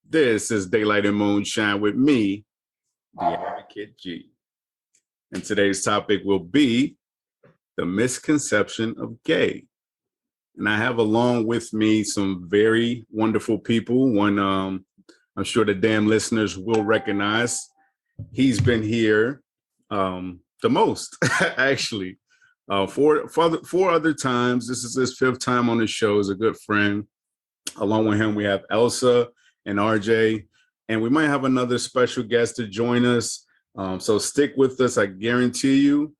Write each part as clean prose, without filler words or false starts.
This is Daylight and Moonshine with me, the Advocate G. And today's topic will be the misconception of gay. And I have along with me some very wonderful people. One I'm sure the D.A.M listeners will recognize. He's been here the most, actually. Four other times. This is his fifth time on the show. He's a good friend. Along with him, we have Elsa and RJ, and we might have another special guest to join us. So stick with us. I guarantee you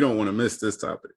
don't want to miss this topic.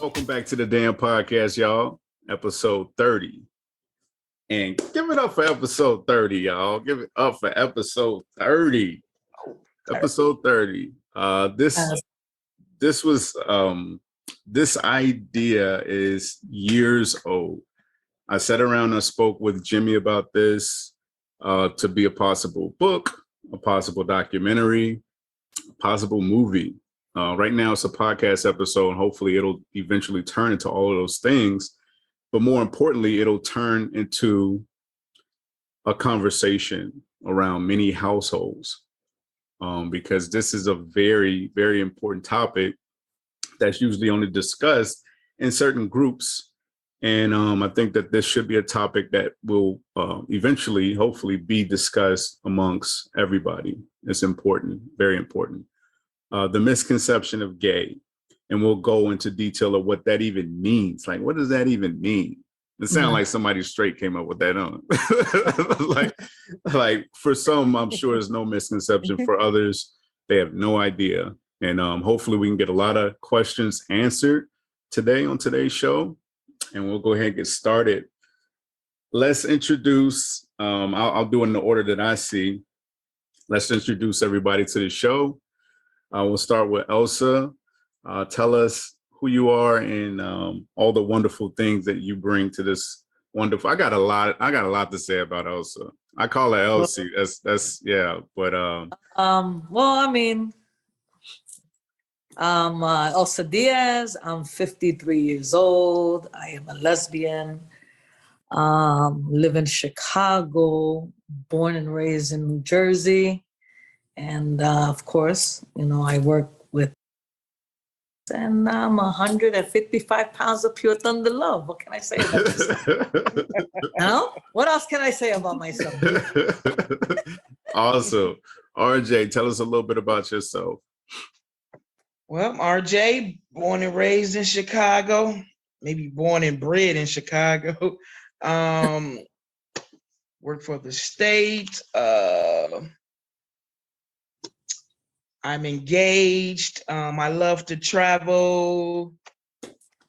Welcome back to the D.A.M podcast, y'all. Episode 30. And give it up for episode 30, y'all. Give it up for episode 30. Episode 30. This idea is years old. I sat around and spoke with Jimmy about this to be a possible book, a possible documentary, a possible movie. Right now it's a podcast episode, and hopefully it'll eventually turn into all of those things. But more importantly, it'll turn into a conversation around many households, because this is a very, very important topic that's usually only discussed in certain groups. And I think that this should be a topic that will eventually, hopefully, be discussed amongst everybody. It's important, very important. The misconception of gay. And we'll go into detail of what that even means. Like, what does that even mean? It sounds like somebody straight came up with that on. like for some, I'm sure there's no misconception. For others, they have no idea. And hopefully we can get a lot of questions answered today on today's show. And we'll go ahead and get started. Let's introduce, I'll do it in the order that I see. Let's introduce everybody to the show. We'll start with Elsa. Tell us who you are and all the wonderful things that you bring to this wonderful. I got a lot to say about Elsa. I call her Elsie. That's yeah. But I'm Elsa Diaz. I'm 53 years old. I am a lesbian. Live in Chicago. Born and raised in New Jersey. And of course, I work with, and I'm 155 pounds of pure thunder love. What can I say about myself? What else can I say about myself? Awesome. RJ, tell us a little bit about yourself. Well, I'm RJ, born and raised in Chicago, maybe born and bred in Chicago. Work for the state. I'm engaged. I love to travel.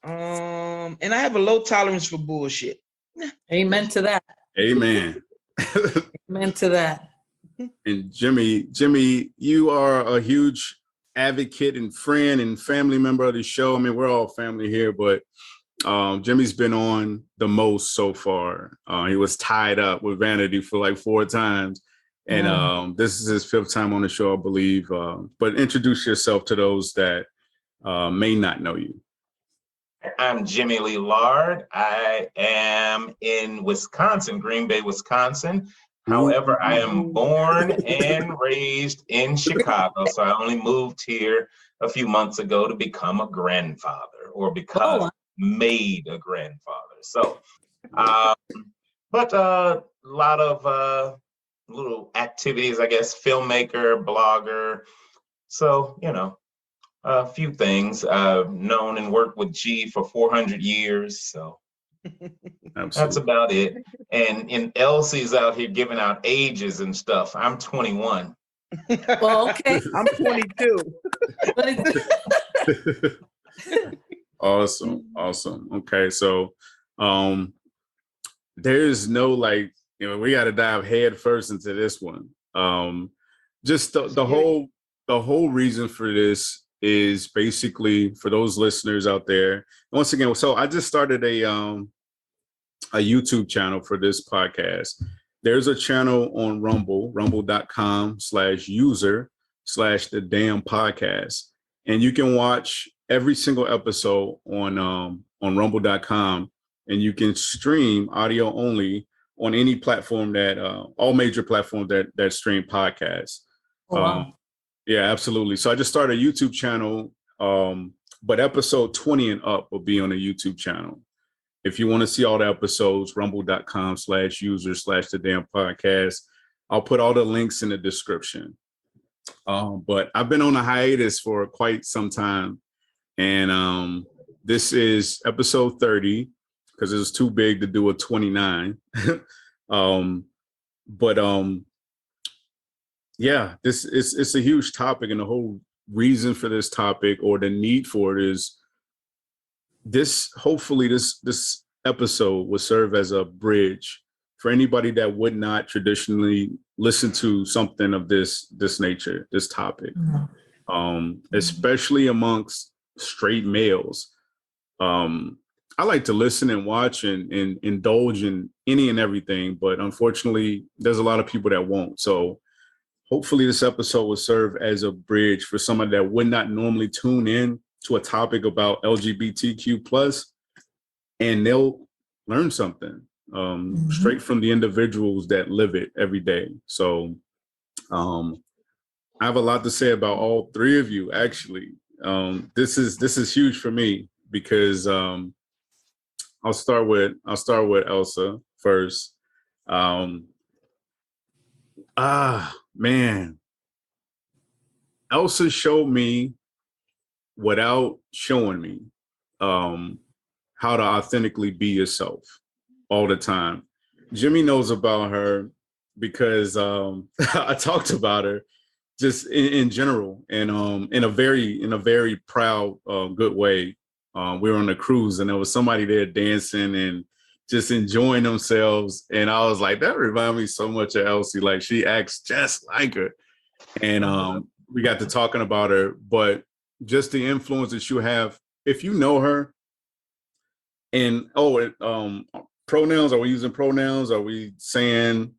And I have a low tolerance for bullshit. Amen to that. Amen. Amen to that. And Jimmy, you are a huge advocate and friend and family member of the show. I mean, we're all family here, but Jimmy's been on the most so far. He was tied up with Vanity for like 4 times. And this is his 5th time on the show, I believe. But introduce yourself to those that may not know you. I'm Jimmy Lee Lard. I am in Wisconsin, Green Bay, Wisconsin. However, I am born and raised in Chicago. So I only moved here a few months ago to become a grandfather or become made a grandfather. So, but a lot of little activities, I guess, filmmaker, blogger. So, a few things. I've known and worked with G for 400 years. So that's Absolutely. about it. And Elsie's out here giving out ages and stuff. I'm 21. Well, okay. I'm 22. Awesome. Okay, so there's no like, we got to dive head first into this one. Just the whole reason for this is basically for those listeners out there. Once again, so I just started a YouTube channel for this podcast. There's a channel on rumble.com/user/the D.A.M podcast. And you can watch every single episode on rumble.com, and you can stream audio only on any platform that all major platforms that stream podcasts. Oh, wow. Yeah, absolutely. So I just started a YouTube channel, but episode 20 and up will be on a YouTube channel. If you want to see all the episodes, rumble.com/user/the D.A.M podcast. I'll put all the links in the description. But I've been on a hiatus for quite some time. And this is episode 30 because it was too big to do a 29. Yeah, it's a huge topic, and the whole reason for this topic or the need for it is hopefully this episode will serve as a bridge for anybody that would not traditionally listen to something of this nature, this topic, especially amongst straight males. I like to listen and watch and indulge in any and everything, but unfortunately, there's a lot of people that won't. So hopefully this episode will serve as a bridge for somebody that would not normally tune in to a topic about LGBTQ+, and they'll learn something straight from the individuals that live it every day. So I have a lot to say about all three of you, actually. This is huge for me because I'll start with Elsa first. Man, Elsa showed me without showing me how to authentically be yourself all the time. Jimmy knows about her because I talked about her just in general, and in a very proud, good way. We were on a cruise, and there was somebody there dancing and just enjoying themselves, and I was like, that reminds me so much of Elsie. Like, she acts just like her, and we got to talking about her, but just the influence that you have if you know her. And pronouns, are we using pronouns? Are we saying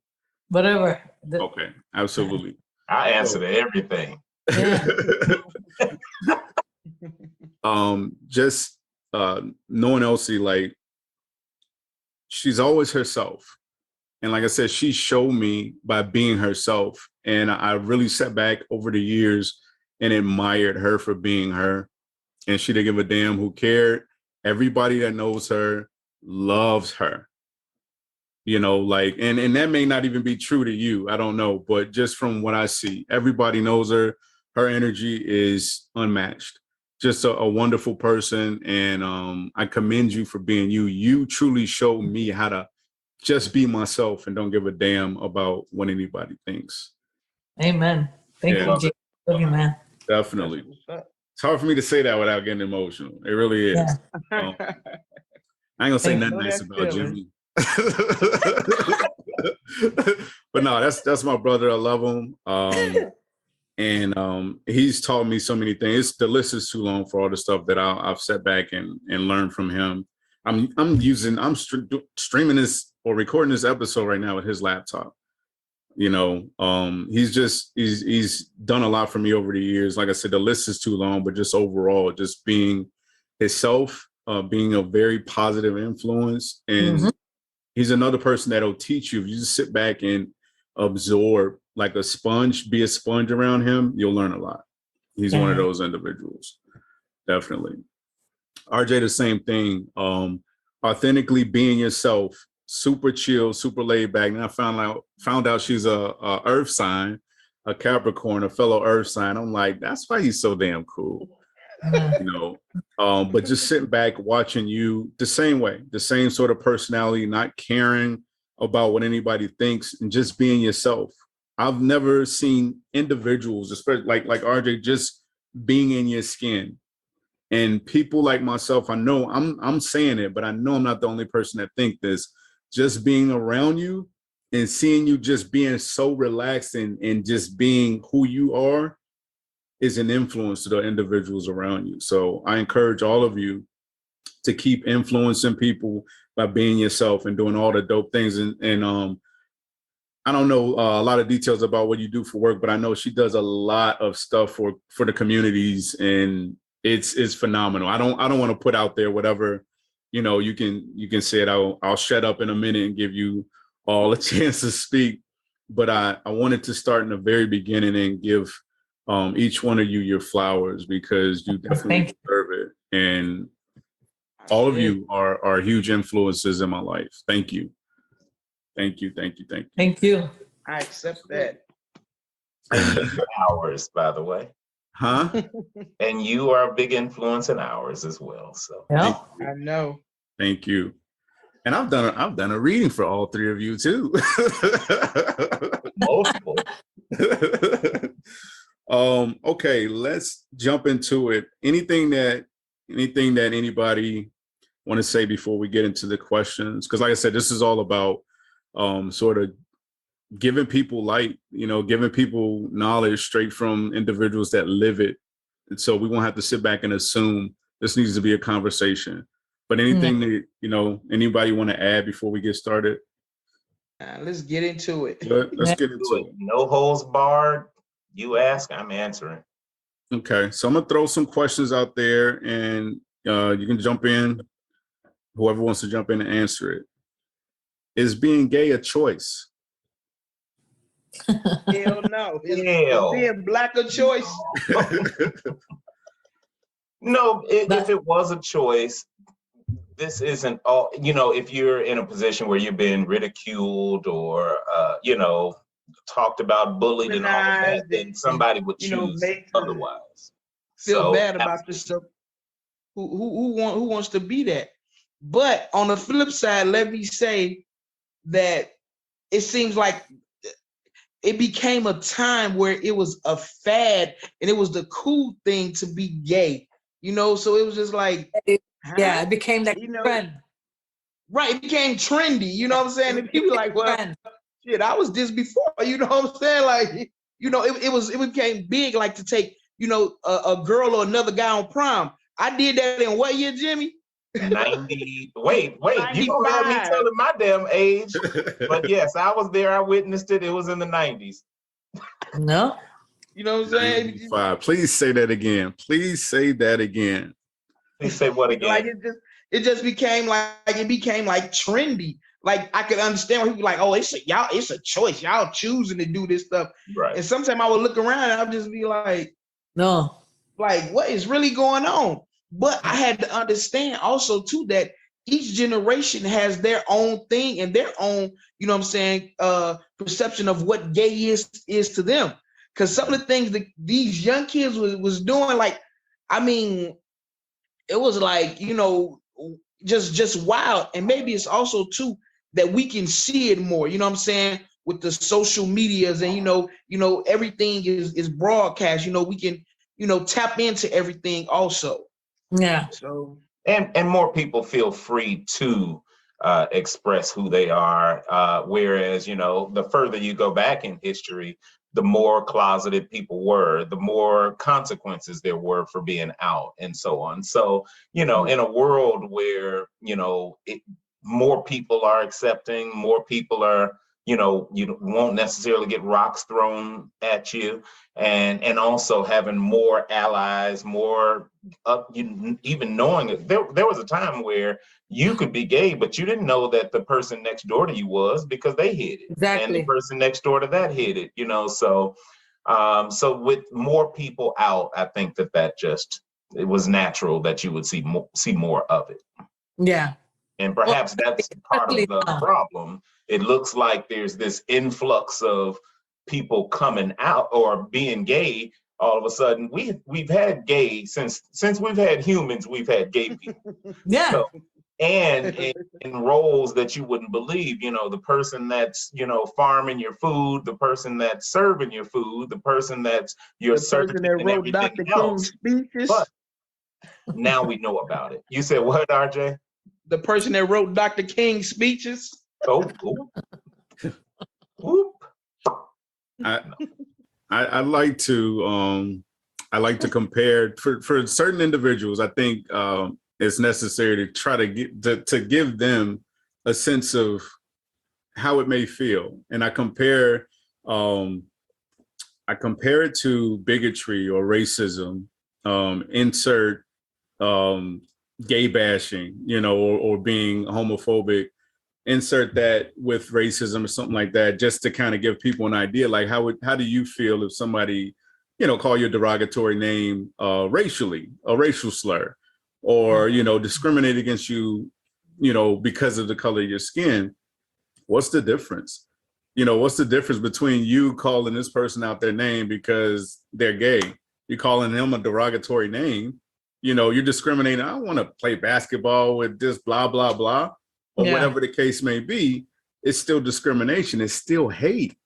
whatever? Okay, absolutely. I answer to everything. Yeah. Just knowing Elsie, like, she's always herself. And like I said, she showed me by being herself. And I really sat back over the years and admired her for being her. And she didn't give a damn who cared. Everybody that knows her loves her. You know, like, and that may not even be true to you. I don't know. But just from what I see, everybody knows her. Her energy is unmatched. Just a wonderful person. And I commend you for being you. You truly showed me how to just be myself and don't give a damn about what anybody thinks. Amen. Thank you, Jay. Love you, man. Definitely. It's hard for me to say that without getting emotional. It really is. Yeah. I ain't gonna say nothing nice about Jimmy. But no, that's my brother. I love him. And he's taught me so many things. The list is too long for all the stuff that I've sat back and learned from him. I'm streaming this or recording this episode right now with his laptop. You know, he's done a lot for me over the years. Like I said, the list is too long, but just overall, just being himself, being a very positive influence. And he's another person that'll teach you. If you just sit back and absorb like a sponge, be a sponge around him, you'll learn a lot. He's one of those individuals. Definitely. RJ, the same thing. Authentically being yourself super chill, super laid back. And I found out she's a earth sign, a Capricorn, a fellow earth sign. I'm like, that's why he's so damn cool. Yeah. You know, but just sitting back watching you the same way, the same sort of personality, not caring about what anybody thinks and just being yourself. I've never seen individuals, especially like RJ, just being in your skin. And people like myself, I know I'm saying it, but I know I'm not the only person that think this. Just being around you and seeing you just being so relaxed and just being who you are is an influence to the individuals around you. So I encourage all of you to keep influencing people by being yourself and doing all the dope things. And I don't know a lot of details about what you do for work, but I know she does a lot of stuff for the communities, and it's phenomenal. I don't want to put out there whatever, you know, you can say it. I'll shut up in a minute and give you all a chance to speak. But I wanted to start in the very beginning and give each one of you your flowers, because you definitely deserve it. And all of you are huge influences in my life. Thank you. Thank you. Thank you. Thank you. Thank you. I accept that. And you are ours, by the way. Huh? And you are a big influence in ours as well. So Yeah. I know. Thank you. And I've done a reading for all three of you too. multiple. Okay, let's jump into it. Anything that anybody want to say before we get into the questions? Because like I said, this is all about sort of giving people light, you know, giving people knowledge straight from individuals that live it. And so we won't have to sit back and assume. This needs to be a conversation. But anything that, you know, anybody want to add before we get started? Let's get into it. Let's get into it. No holds barred. You ask, I'm answering. Okay, so I'm gonna throw some questions out there, and you can jump in. Whoever wants to jump in and answer it. Is being gay a choice? Hell no. Is Hell. being black a choice? No, if it was a choice, this isn't all, you know, if you're in a position where you're being ridiculed or, you know, talked about, bullied and all of that, then somebody would choose otherwise. Feel bad about yourself. Who wants to be that? But on the flip side, let me say that it seems like it became a time where it was a fad and it was the cool thing to be gay, you know? So it was just like, yeah, it became that trend. Right, it became trendy, you know what I'm saying? And people like, well, shit, I was this before, you know what I'm saying? Like, you know, it became big, like to take, you know, a girl or another guy on prom. I did that in what year, Jimmy? 90. Wait, you don't have me telling my damn age. But yes, I was there. I witnessed it. It was in the 90s. No. You know what I'm saying? 95. Please say that again. Please say that again. Please say what again? Like it just became like trendy. Like I could understand why people like, oh, it's a choice. Y'all choosing to do this stuff. Right. And sometimes I would look around and I'd just be like, no. Like, what is really going on? But I had to understand also too that each generation has their own thing and their own, you know what I'm saying, perception of what gay is to them. Because some of the things that these young kids was doing, like, I mean, it was like, you know, just wild. And maybe it's also too that we can see it more, you know what I'm saying, with the social medias and, you know, everything is broadcast, you know, we can, you know, tap into everything also. Yeah. So and more people feel free to express who they are. Whereas, you know, the further you go back in history, the more closeted people were, the more consequences there were for being out and so on. So, you know, in a world where, you know, more people are accepting, more people are, you know, you won't necessarily get rocks thrown at you, and also having more allies, more even knowing it. There was a time where you could be gay, but you didn't know that the person next door to you was, because they hid it. Exactly. And the person next door to that hid it, you know. So with more people out, I think that just, it was natural that you would see more of it. Yeah. And perhaps that's part of the problem. It looks like there's this influx of people coming out or being gay. All of a sudden, we've had gay since we've had humans, we've had gay people. Yeah. So, and in roles that you wouldn't believe, you know, the person that's, you know, farming your food, the person that's serving your food, the person that's your surgeon and everything else. But now we know about it. You said what, RJ? The person that wrote Dr. King's speeches. Oh, whoop. I like to compare for certain individuals. I think it's necessary to try to give them a sense of how it may feel, and I compare it to bigotry or racism. Insert gay bashing, you know, or being homophobic. Insert that with racism or something like that, just to kind of give people an idea, like how do you feel if somebody, you know, call you a derogatory name racially, a racial slur, or, you know, discriminate against you, you know, because of the color of your skin? What's the difference? You know, what's the difference between you calling this person out their name because they're gay? You're calling them a derogatory name. You know, you're discriminating. I want to play basketball with this blah, blah, blah. Or whatever the case may be, it's still discrimination. It's still hate.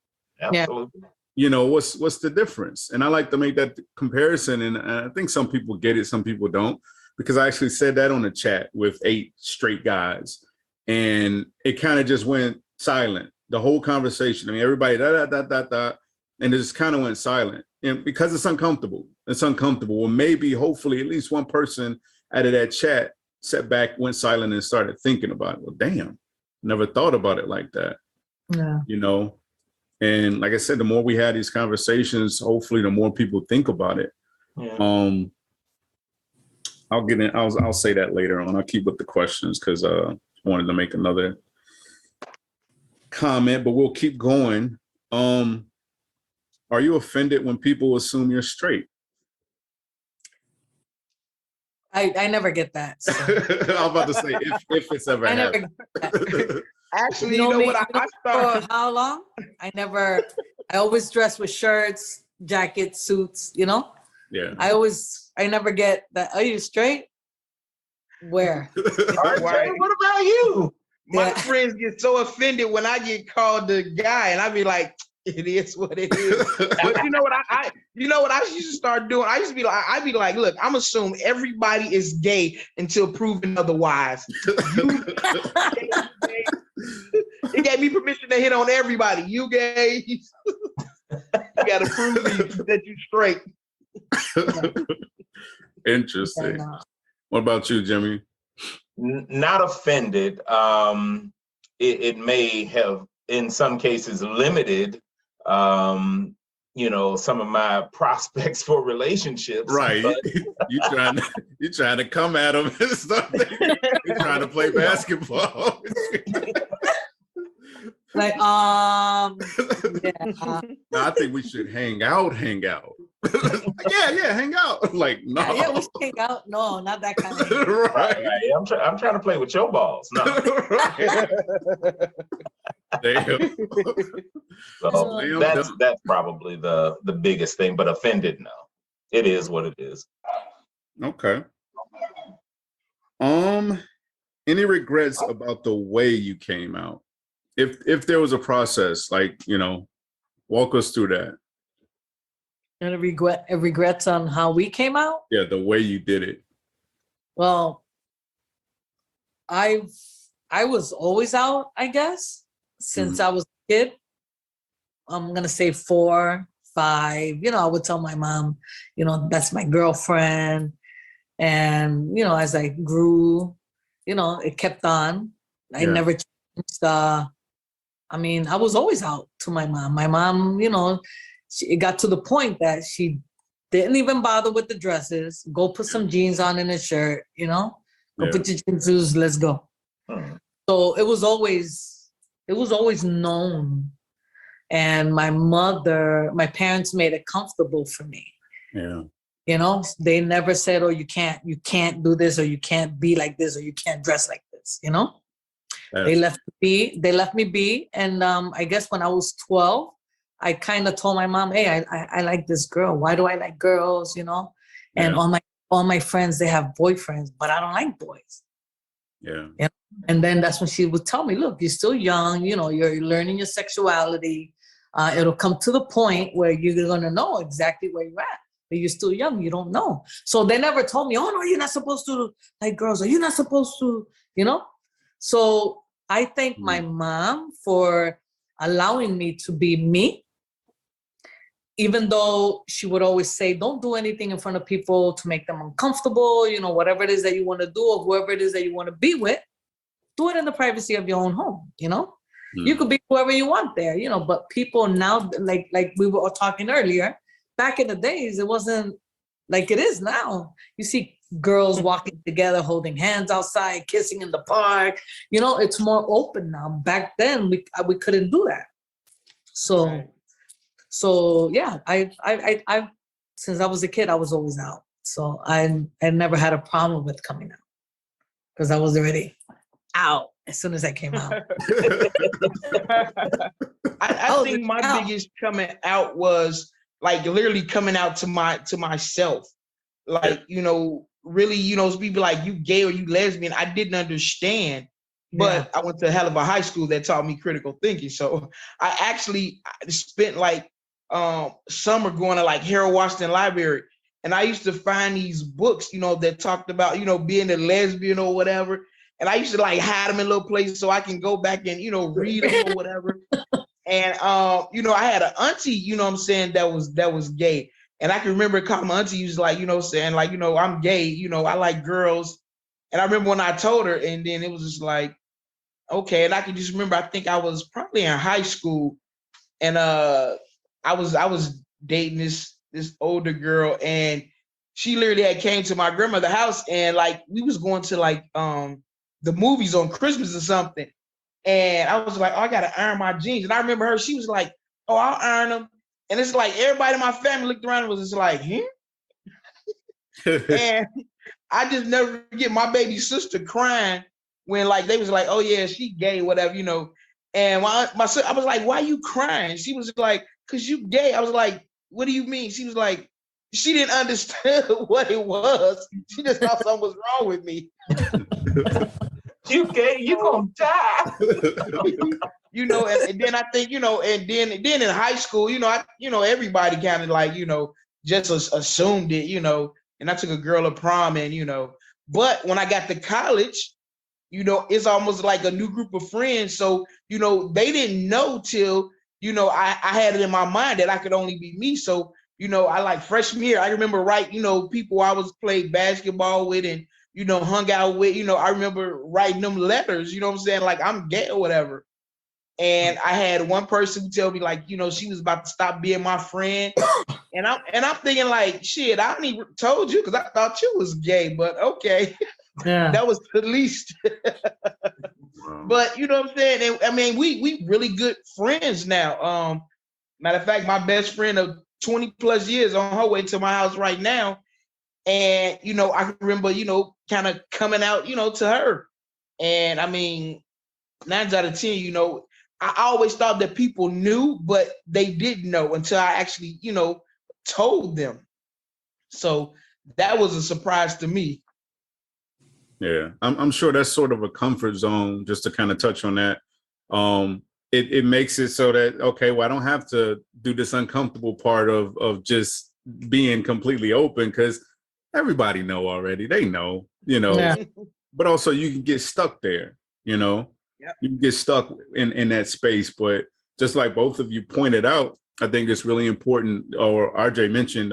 Absolutely. You know, what's the difference? And I like to make that comparison. And I think some people get it, some people don't, because I actually said that on a chat with 8 straight guys. And it kind of just went silent. The whole conversation. I mean, everybody, and it just kind of went silent. And because it's uncomfortable. It's uncomfortable. Well, maybe, hopefully, at least one person out of that chat sat back, went silent, and started thinking about it. Well, damn, never thought about it like that. Yeah. You know, and like I said, the more we had these conversations, hopefully, the more people think about it. Yeah. I'll get in. I'll say that later on. I'll keep with the questions because I wanted to make another comment, but we'll keep going. Are you offended when people assume you're straight? I never get that. So. I was about to say if it's ever happened. Actually, you know what? I started. For how long? I always dress with shirts, jackets, suits, you know? Yeah. I never get that. Are you straight? Where? RJ, what about you? My friends get so offended when I get called the guy, and I be like, it is what it is. But you know what I used to start doing? I'd be like, look, I'm assuming everybody is gay until proven otherwise. It gave me permission to hit on everybody. You gay. You gotta prove that you straight. Interesting. What about you, Jimmy? Not offended. It may have, in some cases, limited you know, some of my prospects for relationships. Right. you trying to come at them and stuff. You're trying to play basketball. Like, yeah. No, I think we should hang out. yeah, hang out. Like, no. Yeah, we should hang out. No, not that kind of right. I'm trying to play with your balls. No. Damn. So that's probably the biggest thing, but offended, no. It is what it is. Okay. Any regrets about the way you came out? If there was a process, like, you know, walk us through that. And regrets on how we came out? Yeah, the way you did it. Well, I was always out, I guess, since I was a kid. I'm gonna say 4, 5. You know, I would tell my mom, you know, that's my girlfriend. And, you know, as I grew, you know, it kept on. I never changed. I mean, I was always out to my mom. My mom, you know, it got to the point that she didn't even bother with the dresses. Go put some jeans on and a shirt, you know? Go put your jeans shoes, let's go. So it was always known. And my parents made it comfortable for me. Yeah. You know, they never said, oh, you can't do this, or you can't be like this, or you can't dress like this, you know? They left me be. And I guess when I was 12, I kind of told my mom, hey, I like this girl. Why do I like girls, you know? And all my friends, they have boyfriends, but I don't like boys. Yeah. And then that's when she would tell me, look, you're still young, you know, you're learning your sexuality. It'll come to the point where you're going to know exactly where you're at. But you're still young, you don't know. So they never told me, oh, no, you're not supposed to like girls, or you're not supposed to, you know? So I thank my mom for allowing me to be me, even though she would always say, don't do anything in front of people to make them uncomfortable, you know, whatever it is that you want to do or whoever it is that you want to be with, do it in the privacy of your own home, you know? You could be whoever you want there, you know, but people now, like we were all talking earlier, back in the days, it wasn't like it is now. You see girls walking together, holding hands outside, kissing in the park, you know, it's more open now. Back then, we couldn't do that. So yeah, I since I was a kid, I was always out. So I never had a problem with coming out because I was already out as soon as I came out. I think my biggest coming out was like literally coming out to myself. Like, you know, really, you know, people like, you gay or you lesbian, I didn't understand. But I went to a hell of a high school that taught me critical thinking. So I spent like summer going to like Harold Washington Library. And I used to find these books, you know, that talked about, you know, being a lesbian or whatever. And I used to like hide them in little places so I can go back and, you know, read them or whatever. And, you know, I had an auntie, you know what I'm saying, that was gay. And I can remember calling my auntie, was like, you know, saying like, you know, I'm gay, you know, I like girls. And I remember when I told her, and then it was just like, okay. And I can just remember, I think I was probably in high school, and I was dating this older girl, and she literally had came to my grandmother's house, and like we was going to like the movies on Christmas or something. And I was like, oh, I gotta iron my jeans. And I remember her, she was like, oh, I'll iron them. And it's like everybody in my family looked around and was just like, And I just never forget my baby sister crying when like they was like, oh yeah, she gay, whatever, you know. And my sister, I was like, why are you crying? She was like, cause you gay. I was like, what do you mean? She was like, she didn't understand what it was. She just thought something was wrong with me. You gay, you gonna die. You know, and then I think, you know, and then in high school, you know, everybody kind of like, you know, just assumed it, you know, and I took a girl to prom, and, you know, but when I got to college, you know, it's almost like a new group of friends. So, you know, they didn't know till, you know, I had it in my mind that I could only be me. So, you know, I like freshman year, I remember you know, people I was played basketball with and, you know, hung out with, you know, I remember writing them letters, you know what I'm saying? Like, I'm gay or whatever. And I had one person who tell me like, you know, she was about to stop being my friend. And I'm thinking like, shit, I didn't even told you because I thought you was gay, but okay. Yeah. That was the least. But you know what I'm saying? And I mean, we really good friends now. Matter of fact, my best friend of 20 plus years on her way to my house right now. And, you know, I remember, you know, kind of coming out, you know, to her. And I mean, 9 out of 10, you know, I always thought that people knew, but they didn't know until I actually, you know, told them. So that was a surprise to me. Yeah, I'm sure that's sort of a comfort zone, just to kind of touch on that. It makes it so that, okay, well, I don't have to do this uncomfortable part of just being completely open, because everybody know already. They know, you know, Yeah. but also you can get stuck there, you know. Yep. You can get stuck in that space. But just like both of you pointed out, I think it's really important, or RJ mentioned,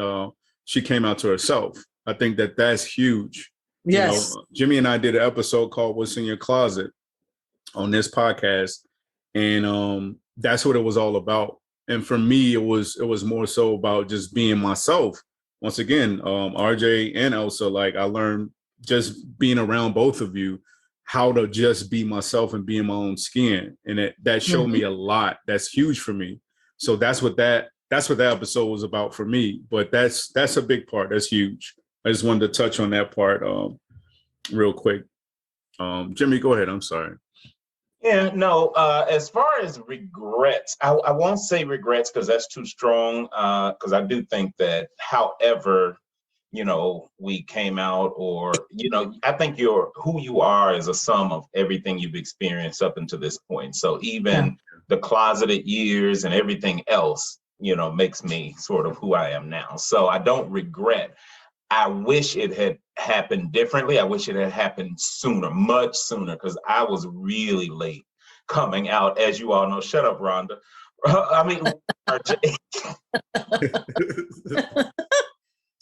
she came out to herself. I think that's huge. Yes. You know, Jimmy and I did an episode called What's in Your Closet on this podcast. And that's what it was all about. And for me, it was more so about just being myself. Once again, RJ and Elsa, like I learned just being around both of you, how to just be myself and be in my own skin. And that showed me a lot. That's huge for me. So that's what that episode was about for me. But that's a big part. That's huge. I just wanted to touch on that part real quick. Jimmy, go ahead. I'm sorry. Yeah, no, as far as regrets, I won't say regrets because that's too strong, because I do think that however, we came out, or, I think who you are is a sum of everything you've experienced up until this point. So Yeah. even the closeted years and everything else, makes me sort of who I am now. So I don't regret. I wish it had happened differently. I wish it had happened sooner, much sooner, because I was really late coming out, as you all know. Shut up, Rhonda. I mean, RJ.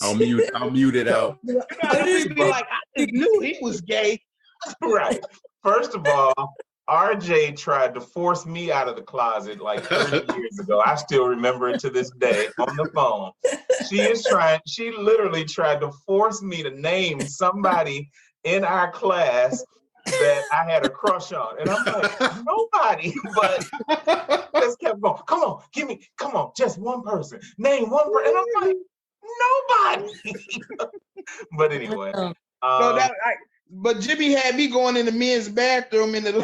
I'll mute it out. You gotta be like, I just knew he was gay. Right. First of all, RJ tried to force me out of the closet like 30 years ago. I still remember it to this day on the phone. She literally tried to force me to name somebody in our class that I had a crush on. And I'm like, nobody, but just kept going. Come on, just one person. Name one person. And I'm like, nobody. But anyway. But Jimmy had me going in the men's bathroom in the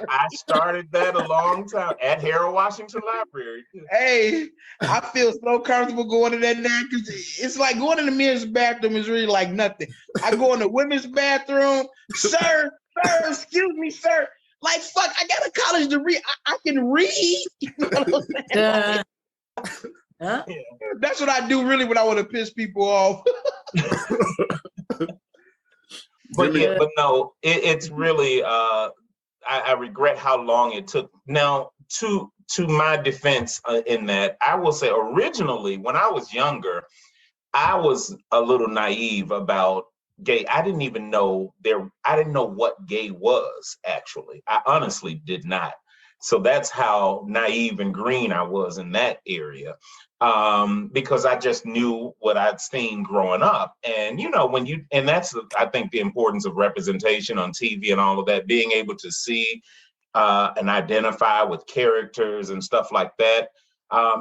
I started that a long time at Harold Washington Library. Hey, I feel so comfortable going to that now because it's like going in the men's bathroom is really like nothing. I go in the women's bathroom, sir, excuse me, sir. Like, fuck, I got a college degree. I can read. You know what I'm saying? Huh? That's what I do really when I want to piss people off. But yeah, but no, it's really, I regret how long it took. Now, to my defense in that, I will say originally, when I was younger, I was a little naive about gay. I didn't even know I didn't know what gay was, actually. I honestly did not. So that's how naive and green I was in that area. Because I just knew what I'd seen growing up. And, and that's, I think, the importance of representation on TV and all of that, being able to see and identify with characters and stuff like that.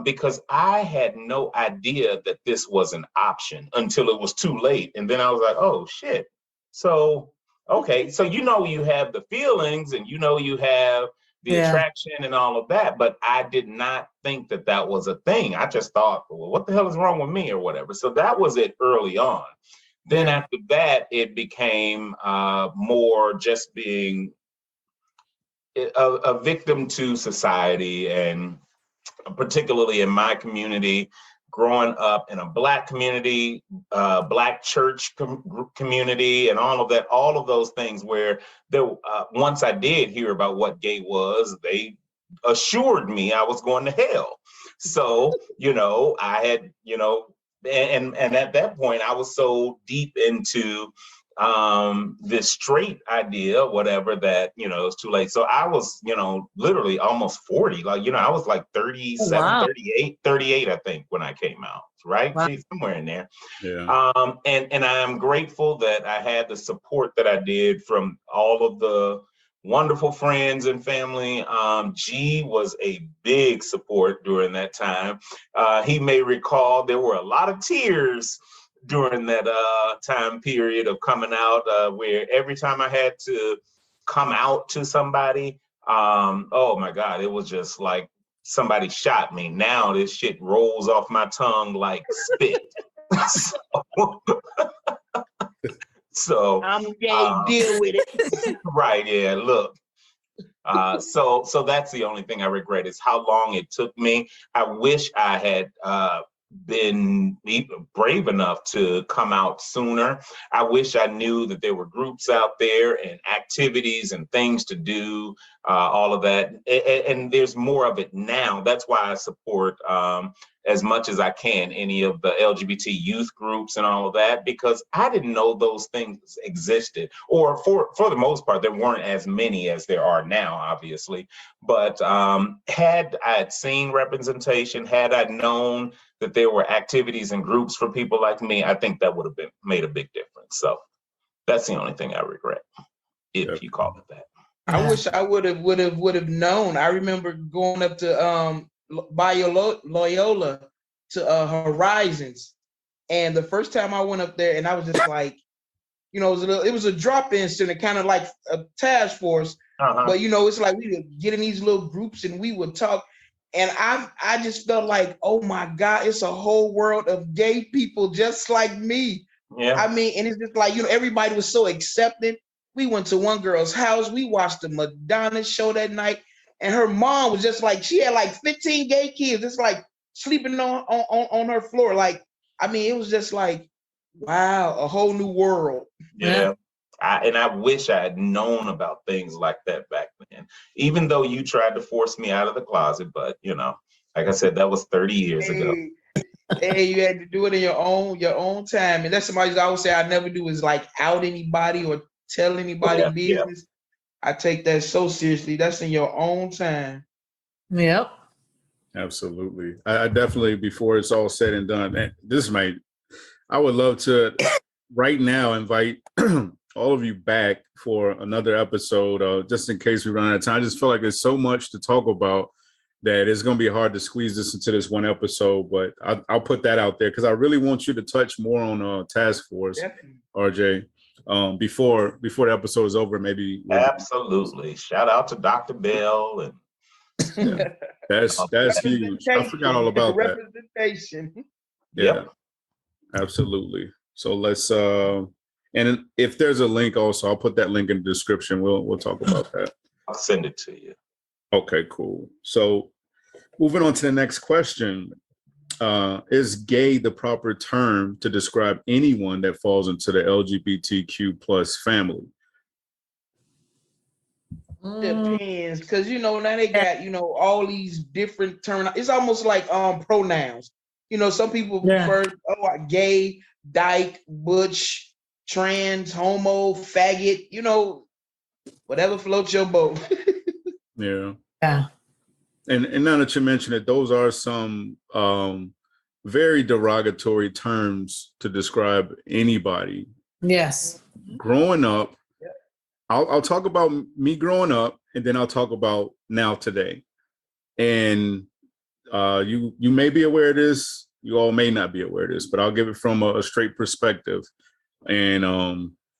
Because I had no idea that this was an option until it was too late. And then I was like, oh, shit. So, okay. So, you have the feelings and, you have the attraction and all of that, but I did not think that was a thing. I just thought, well, what the hell is wrong with me or whatever. So that was it early on. Then after that, it became more just being a victim to society, and particularly in my community, growing up in a Black community, Black church community, and all of those things where once I did hear about what gay was, they assured me I was going to hell. So, I had, and at that point I was so deep into this straight idea, whatever, that, it was too late. So I was, literally almost 40, like, I was like 37, 38, I think, when I came out, right? Wow. Somewhere in there. Yeah. And I'm grateful that I had the support that I did from all of the wonderful friends and family. G was a big support during that time. He may recall there were a lot of tears during that time period of coming out, where every time I had to come out to somebody, oh my God, it was just like somebody shot me. Now this shit rolls off my tongue like spit. So I'm gay, deal with it. Right, yeah, look. So that's the only thing I regret, is how long it took me. I wish I had been brave enough to come out sooner. I wish I knew that there were groups out there and activities and things to do, all of that. And there's more of it now. That's why I support, as much as I can, any of the LGBT youth groups and all of that, because I didn't know those things existed. Or for the most part, there weren't as many as there are now, obviously. But had I seen representation, had I known that there were activities and groups for people like me, I think that would have made a big difference. So that's the only thing I regret, if you call it that. I wish I would have known. I remember going up to Bio Loyola to Horizons, and the first time I went up there, and I was just like, it was a drop-in center, kind of like a task force, But it's like we would get in these little groups and we would talk. And I just felt like, oh my God, it's a whole world of gay people just like me. Yeah. I mean, and it's just like, everybody was so accepting. We went to one girl's house. We watched the Madonna show that night. And her mom was just like, she had like 15 gay kids, just like sleeping on her floor. Like, I mean, it was just like, wow, a whole new world. Yeah. I wish I had known about things like that back then, even though you tried to force me out of the closet. But, like I said, that was 30 years ago. Hey, you had to do it in your own time. And that's somebody I always say I never do is like out anybody or tell anybody business. I take that so seriously. That's in your own time. Yep. Absolutely. I definitely, before it's all said and done, I would love to right now invite all of you back for another episode, just in case we run out of time. I just feel like there's so much to talk about that it's going to be hard to squeeze this into this one episode, but I'll put that out there because I really want you to touch more on Task Force, RJ, before the episode is over. Maybe absolutely. Shout out to Dr. Bell and that's huge. I forgot all about that. Representation. Yeah, absolutely. So let's and if there's a link also, I'll put that link in the description. We'll talk about that. I'll send it to you. Okay, cool. So moving on to the next question. Is gay the proper term to describe anyone that falls into the LGBTQ plus family? Depends, because now they got all these different terms. It's almost like pronouns. Some people prefer gay, dyke, butch, trans, homo, faggot. Whatever floats your boat. Yeah. Yeah. And now that you mention it, those are some very derogatory terms to describe anybody. Yes. Growing up, I'll talk about me growing up, and then I'll talk about now today. And you may be aware of this, you all may not be aware of this, but I'll give it from a straight perspective. And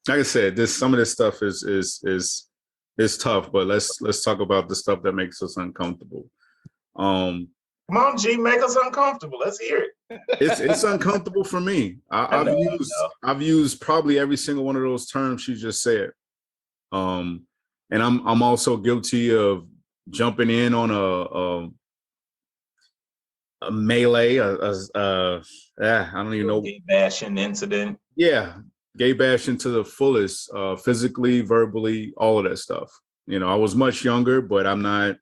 like I said, some of this stuff is tough, but let's talk about the stuff that makes us uncomfortable. Come on, G, make us uncomfortable. Let's hear it. It's uncomfortable for me. I've used probably every single one of those terms you just said. And I'm also guilty of jumping in on a melee, I don't even know. Gay bashing incident. Yeah, gay bashing to the fullest, physically, verbally, all of that stuff. I was much younger, but I'm not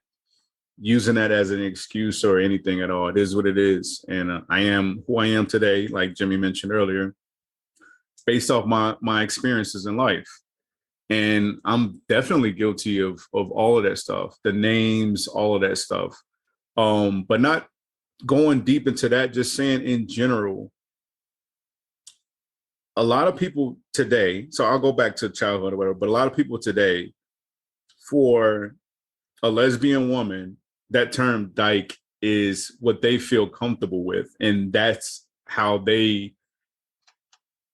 using that as an excuse or anything at all. It is what it is. And I am who I am today, like Jimmy mentioned earlier, based off my experiences in life. And I'm definitely guilty of all of that stuff, the names, all of that stuff. But not going deep into that, just saying in general, a lot of people today, so I'll go back to childhood or whatever, but a lot of people today, for a lesbian woman, that term dyke is what they feel comfortable with. And that's how they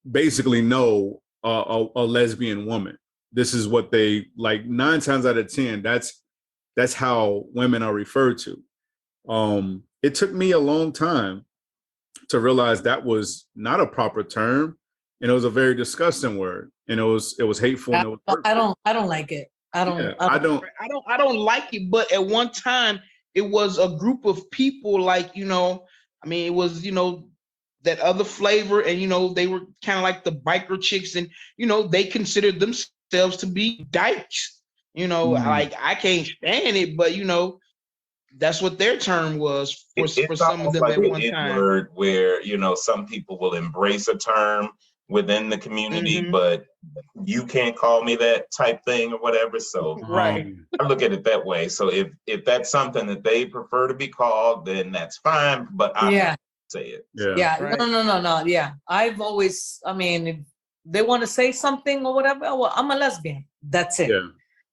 basically know a lesbian woman. This is what they like. 9 times out of 10, that's how women are referred to. It took me a long time to realize that was not a proper term, and it was a very disgusting word, and it was hateful. I don't like it. I don't like it. But at one time, it was a group of people like it was that other flavor, and they were kind of like the biker chicks, and they considered themselves to be dykes. Like I can't stand it, but that's what their term was for some of them like at one time. Word where some people will embrace a term within the community, but you can't call me that type thing or whatever. So right, I look at it that way. So if that's something that they prefer to be called, then that's fine. But I say it. Yeah. Right. No. Yeah, I've always. I mean, if they want to say something or whatever, well, I'm a lesbian. That's it.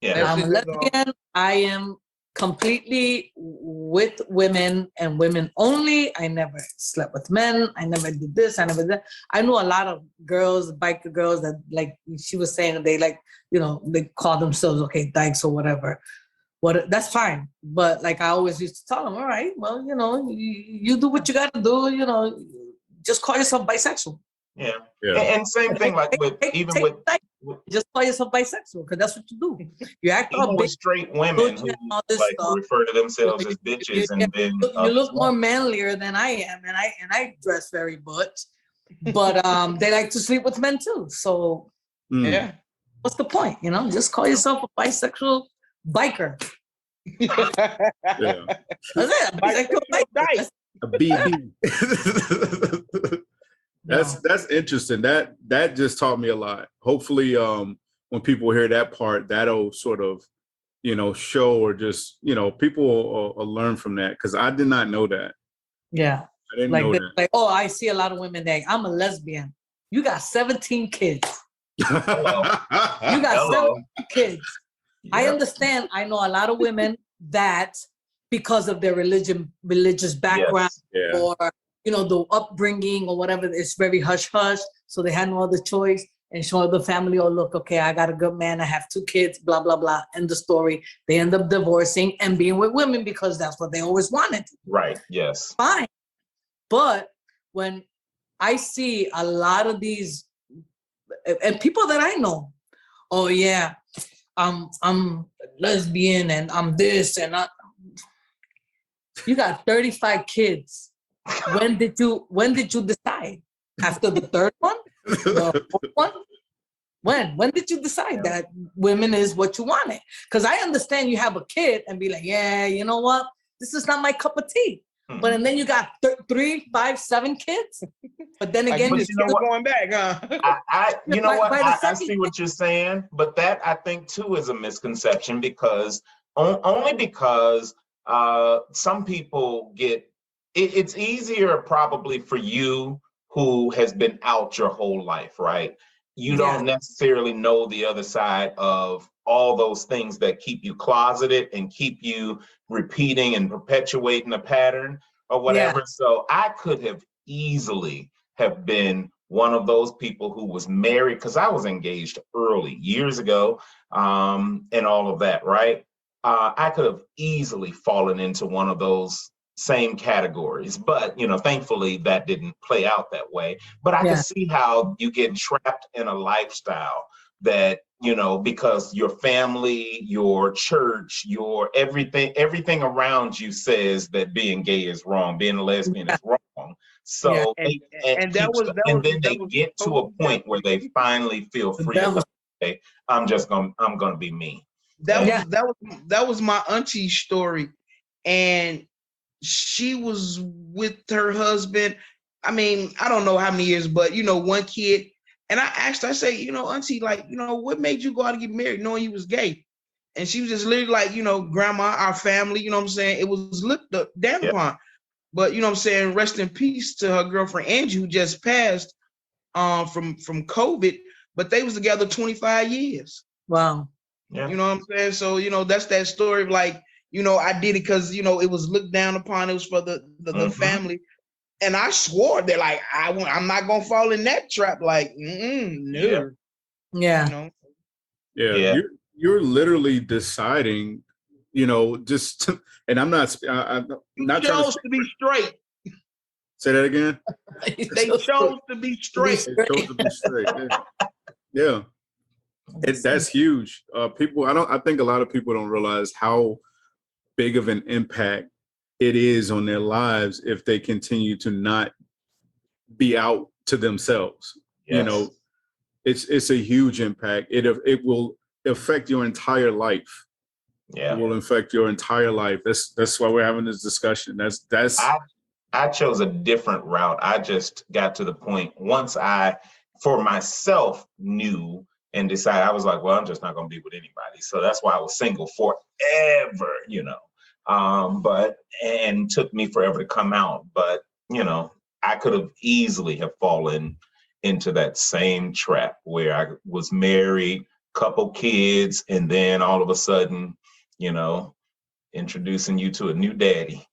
Yeah. I'm a lesbian. I am completely with women and women only. I never slept with men. I never did this. I never did that. I know a lot of girls, biker girls that, like she was saying, they like, you know, they call themselves, okay, dykes or whatever. That's fine. But like I always used to tell them, all right, well, you know, you do what you got to do, you know, just call yourself bisexual. Yeah. And same thing like with just call yourself bisexual, because that's what you do. You act even all with big, straight women who like refer to themselves as bitches, and then you look more manlier than I am, and I dress very butch, but they like to sleep with men too. So yeah, what's the point? You know, just call yourself a bisexual biker. Yeah. That's it. Bisexual biker. A BB. That's interesting. That just taught me a lot. Hopefully, when people hear that part, that'll sort of, you know, show, or just, you know, people will learn from that, because I did not know that. Yeah. I didn't know that. Like, oh, I see a lot of women that I'm a lesbian. You got 17 kids. You got 17 kids. Yeah. I understand. I know a lot of women that, because of their religious background, or, you know, the upbringing or whatever, it's very hush hush. So they had no other choice, and show the family, oh, look, okay, I got a good man. I have 2 kids, blah, blah, blah. End the story. They end up divorcing and being with women because that's what they always wanted. Right. Yes. Fine. But when I see a lot of these, and people that I know, oh yeah, I'm lesbian and I'm this and I. You got 35 kids. When did you decide? After the 3rd one? The 4th one? When did you decide that women is what you wanted? Because I understand you have a kid and be like, yeah, you know what? This is not my cup of tea. But and then you got 3, 5, 7 kids. But then again, you're still going back, huh? You know what? I see what you're saying, but that I think too is a misconception, because only because some people get it's easier probably for you who has been out your whole life, right? You don't necessarily know the other side of all those things that keep you closeted and keep you repeating and perpetuating a pattern or whatever. So I could have easily have been one of those people who was married, because I was engaged early, years ago, and all of that, right? I could have easily fallen into one of those same categories, but you know, thankfully that didn't play out that way. But I can see how you get trapped in a lifestyle that, you know, because your family, your church, your everything around you says that being gay is wrong, being a lesbian is wrong. So then they get to a point where they finally feel free to say, I'm gonna be me. That was my auntie's story, and she was with her husband. I mean, I don't know how many years, but you know, 1 kid. And I asked her, I say, you know, auntie, like, you know, what made you go out and get married knowing you was gay? And she was just literally like, you know, grandma, our family, you know what I'm saying? It was looked down upon. But you know what I'm saying, rest in peace to her girlfriend Angie, who just passed from COVID, but they was together 25 years. Wow. Yeah. You know what I'm saying? So, you know, that's that story of like, you know, I did it because, you know, it was looked down upon. It was for the family. And I swore that, like, I'm not going to fall in that trap. Like, no. Yeah. You know? Yeah. You're literally deciding, you know, just, and I'm not chose to be straight. Say that again. They chose to be straight. They chose to be straight. Yeah. That's huge. I think a lot of people don't realize how big of an impact it is on their lives if they continue to not be out to themselves. You know, it's a huge impact. It will affect your entire life. It will affect your entire life. That's why we're having this discussion. I chose a different route. I just got to the point once I, for myself, knew and decided, I was like, well, I'm just not going to be with anybody. So that's why I was single forever, you know. And took me forever to come out. But, you know, I could have easily have fallen into that same trap where I was married, couple kids, and then all of a sudden, you know, introducing you to a new daddy.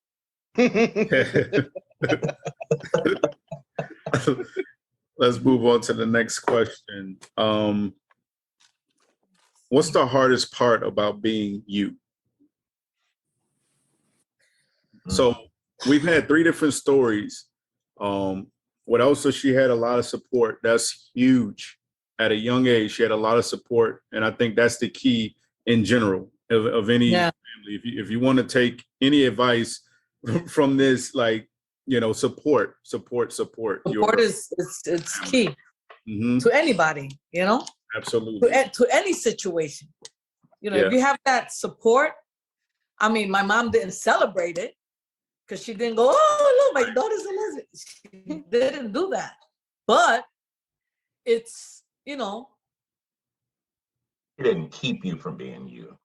Let's move on to the next question. What's the hardest part about being you? So we've had 3 different stories. What else? So she had a lot of support. That's huge. At a young age, she had a lot of support. And I think that's the key in general of any family. If you want to take any advice from this, like, support. Support is it's key to anybody, Absolutely. To any situation. If you have that support, I mean, my mom didn't celebrate it because she didn't go, oh, look, my daughter's a lesbian. She didn't do that. But it's, It didn't keep you from being you.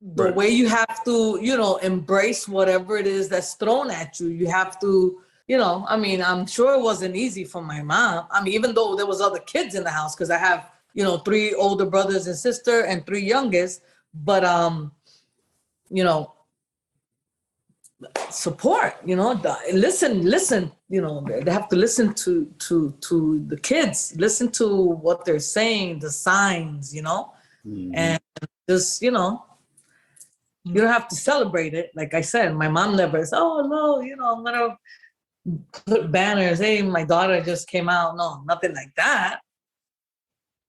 The way you have to, embrace whatever it is that's thrown at you. You have to, I mean, I'm sure it wasn't easy for my mom. I mean, even though there was other kids in the house, because I have, 3 older brothers and sister and 3 youngest, but, support, listen, they have to listen to the kids, listen to what they're saying, the signs, and just, you don't have to celebrate it. Like I said, my mom never said, oh, no, I'm going to put banners. Hey, my daughter just came out. No, nothing like that.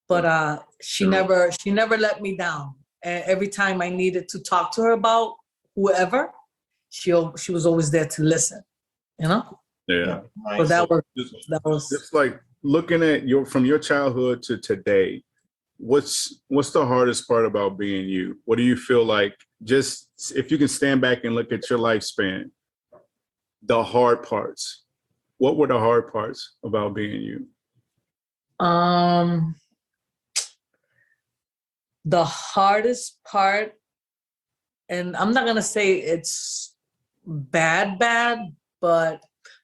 But she never let me down. And every time I needed to talk to her about whoever, she was always there to listen, Yeah. So that was just like looking at from your childhood to today. What's the hardest part about being you? What do you feel like, just if you can stand back and look at your lifespan, the hard parts? What were the hard parts about being you? The hardest part, and I'm not gonna say it's bad, but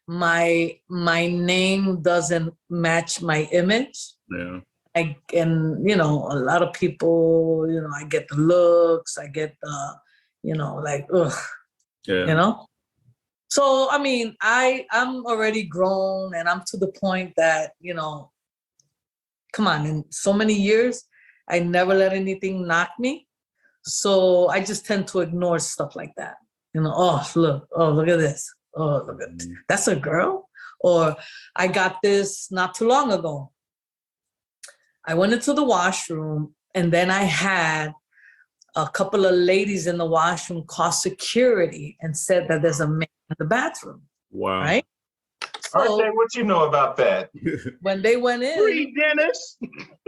my name doesn't match my image. Yeah. A lot of people, I get the looks, I get the, like, ugh, So, I mean, I'm already grown and I'm to the point that, come on, in so many years, I never let anything knock me. So I just tend to ignore stuff like that. Oh, look at this. Oh, look at this. That's a girl? Or I got this not too long ago. I went into the washroom and then I had a couple of ladies in the washroom call security and said that there's a man in the bathroom. Wow. Right? So, what you know about that? When they went in, Dennis.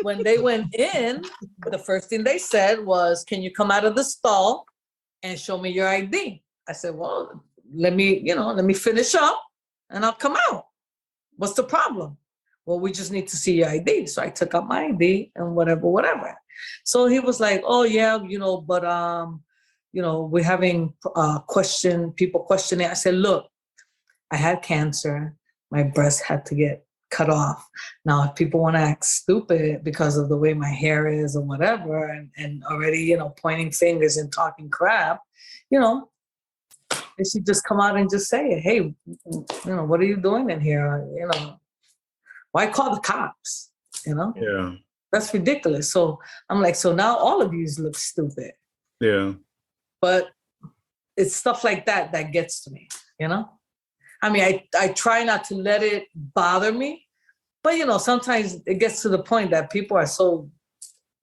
When they went in, the first thing they said was, can you come out of the stall and show me your ID? I said, well, let me finish up and I'll come out. What's the problem? Well, we just need to see your ID. So I took out my ID and whatever. So he was like, oh yeah, but we're having people questioning. I said, look, I had cancer. My breast had to get cut off. Now, if people want to act stupid because of the way my hair is or whatever, and already, pointing fingers and talking crap, they should just come out and just say it. Hey, what are you doing in here? Why call the cops? Yeah. That's ridiculous. So I'm like, so now all of you look stupid. Yeah. But it's stuff like that that gets to me, I mean, I try not to let it bother me, but sometimes it gets to the point that people are so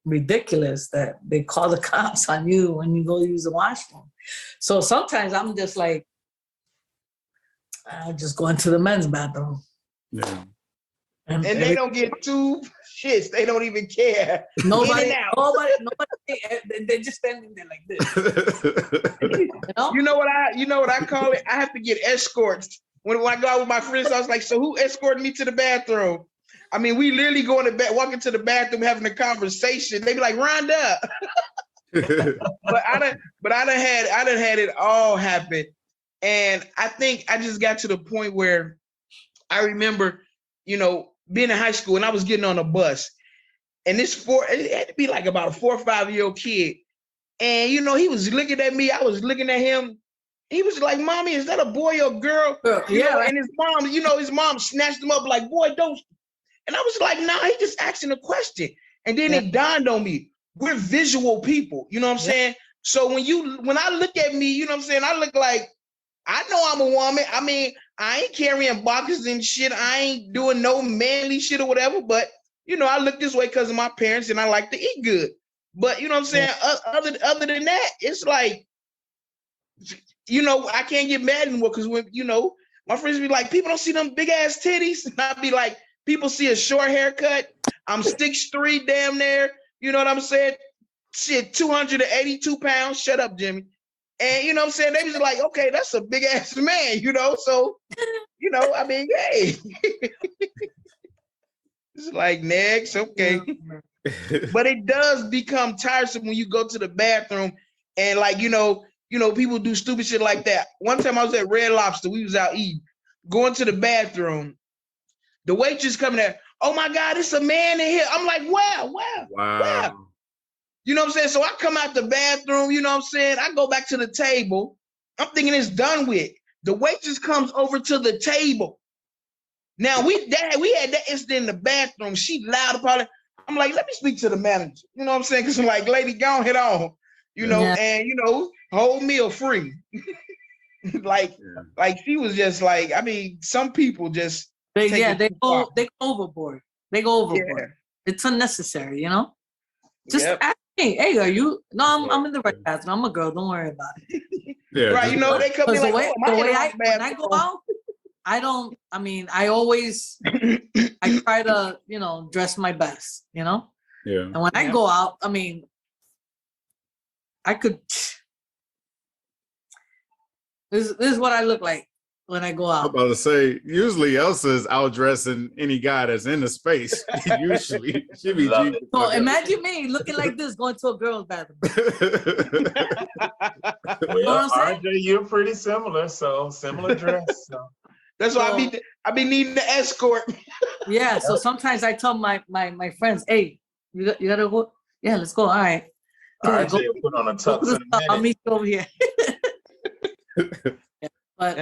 ridiculous that they call the cops on you when you go use the washroom. So sometimes I'm just like, I'll just go into the men's bathroom. Yeah. And they don't get 2 shits. They don't even care. Nobody. They're just standing there like this. You know what I call it? I have to get escorts. When I go out with my friends, I was like, so who escorted me to the bathroom? I mean, we literally go in the back, walking to the bathroom, having a conversation. They be like, Rhonda. But I done had it all happen. And I think I just got to the point where I remember, being in high school and I was getting on a bus. And it had to be like about a 4 or 5 year old kid. And, he was looking at me. I was looking at him. He was like, "Mommy, is that a boy or a girl?" You know, and his mom snatched him up like, "Boy, don't." And I was like, "Nah, he just asking a question." And then it dawned on me, we're visual people. You know what I'm saying? So when I look at me, you know what I'm saying, I look like, I know I'm a woman. I mean, I ain't carrying boxes and shit. I ain't doing no manly shit or whatever. But you know, I look this way because of my parents, and I like to eat good. But you know what I'm saying? Other than that, it's like, you know, I can't get mad anymore because when, you know, my friends be like, people don't see them big ass titties. And I'd be like, people see a short haircut. I'm 6'3", damn near. You know what I'm saying? Shit, 282 pounds. Shut up, Jimmy. And you know what I'm saying? They was like, okay, that's a big ass man, you know? So, you know, I mean, hey. It's like, next, okay. But it does become tiresome when you go to the bathroom and like, you know, people do stupid shit like that. One time I was at Red Lobster, we was out eating, going to the bathroom. The waitress coming there, "Oh my God, it's a man in here." I'm like, wow. You know what I'm saying? So I come out the bathroom, you know what I'm saying? I go back to the table. I'm thinking it's done with. The waitress comes over to the table. Now we had that incident in the bathroom. She loud about it. I'm like, let me speak to the manager. You know what I'm saying? Because I'm like, lady, go ahead on. You know, and you know, whole meal free. like she was just like, I mean, some people just they go overboard. They go overboard. Yeah. It's unnecessary, you know? Just ask me, hey, are you? No, I'm in the right bathroom. I'm a girl. Don't worry about it. Right, you know, they come in like, when I go out, I always, I try to, you know, dress my best, you know? Yeah. And when I go out, I mean, I could, this is what I look like when I go out. I'm about to say, usually Elsa's outdressing any guy that's in the space. Usually. She be so imagine me looking like this going to a girl's bathroom. Well, RJ, you're pretty similar, so similar dress. So. That's why I be needing the escort. Yeah, so sometimes I tell my friends, hey, you gotta go. Yeah, let's go. All right. RJ will put on a tux in a minute. I'll meet you over here. But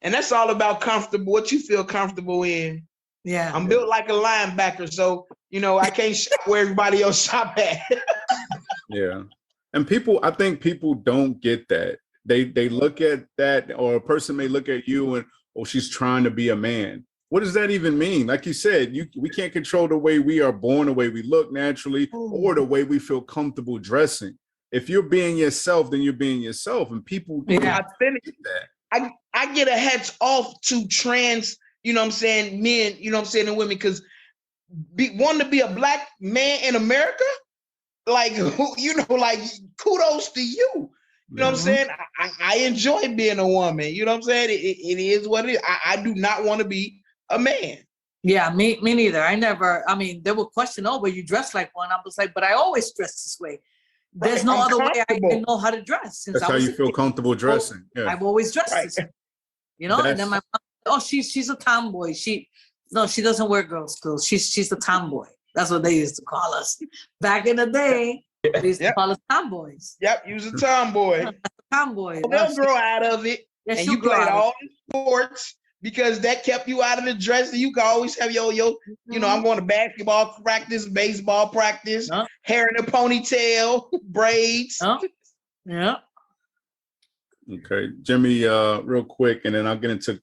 and that's all about comfortable, what you feel comfortable in. Yeah. I'm built like a linebacker, so you know I can't shop where everybody else shop at. Yeah. And I think people don't get that. They look at that, or a person may look at you and, oh, she's trying to be a man. What does that even mean? Like you said, we can't control the way we are born, the way we look naturally, or the way we feel comfortable dressing. If you're being yourself, then you're being yourself, and people don't get that. I get a hats off to trans, you know what I'm saying, men, you know what I'm saying, and women, because wanting to be a black man in America, like, you know, like, kudos to you. You know what I'm saying? I enjoy being a woman. You know what I'm saying? It is what it is. I do not want to be a man. Yeah, me neither. They will question, oh, but you dress like one. I was like, but I always dress this way. There's no other way I know how to dress. That's how you feel comfortable dressing. Yeah. I've always dressed this way. You know, and then my mom, oh, she's a tomboy. She doesn't wear girls' clothes. She's a tomboy. That's what they used to call us. Back in the day, they used to call us tomboys. Yep, you was a tomboy. Tomboy. They'll grow out of it. And you played all the sports because that kept you out of the dress. And you can always have your you know, I'm going to basketball practice, baseball practice, hair in a ponytail, braids. Yeah. Okay, Jimmy, real quick, and then I'll get into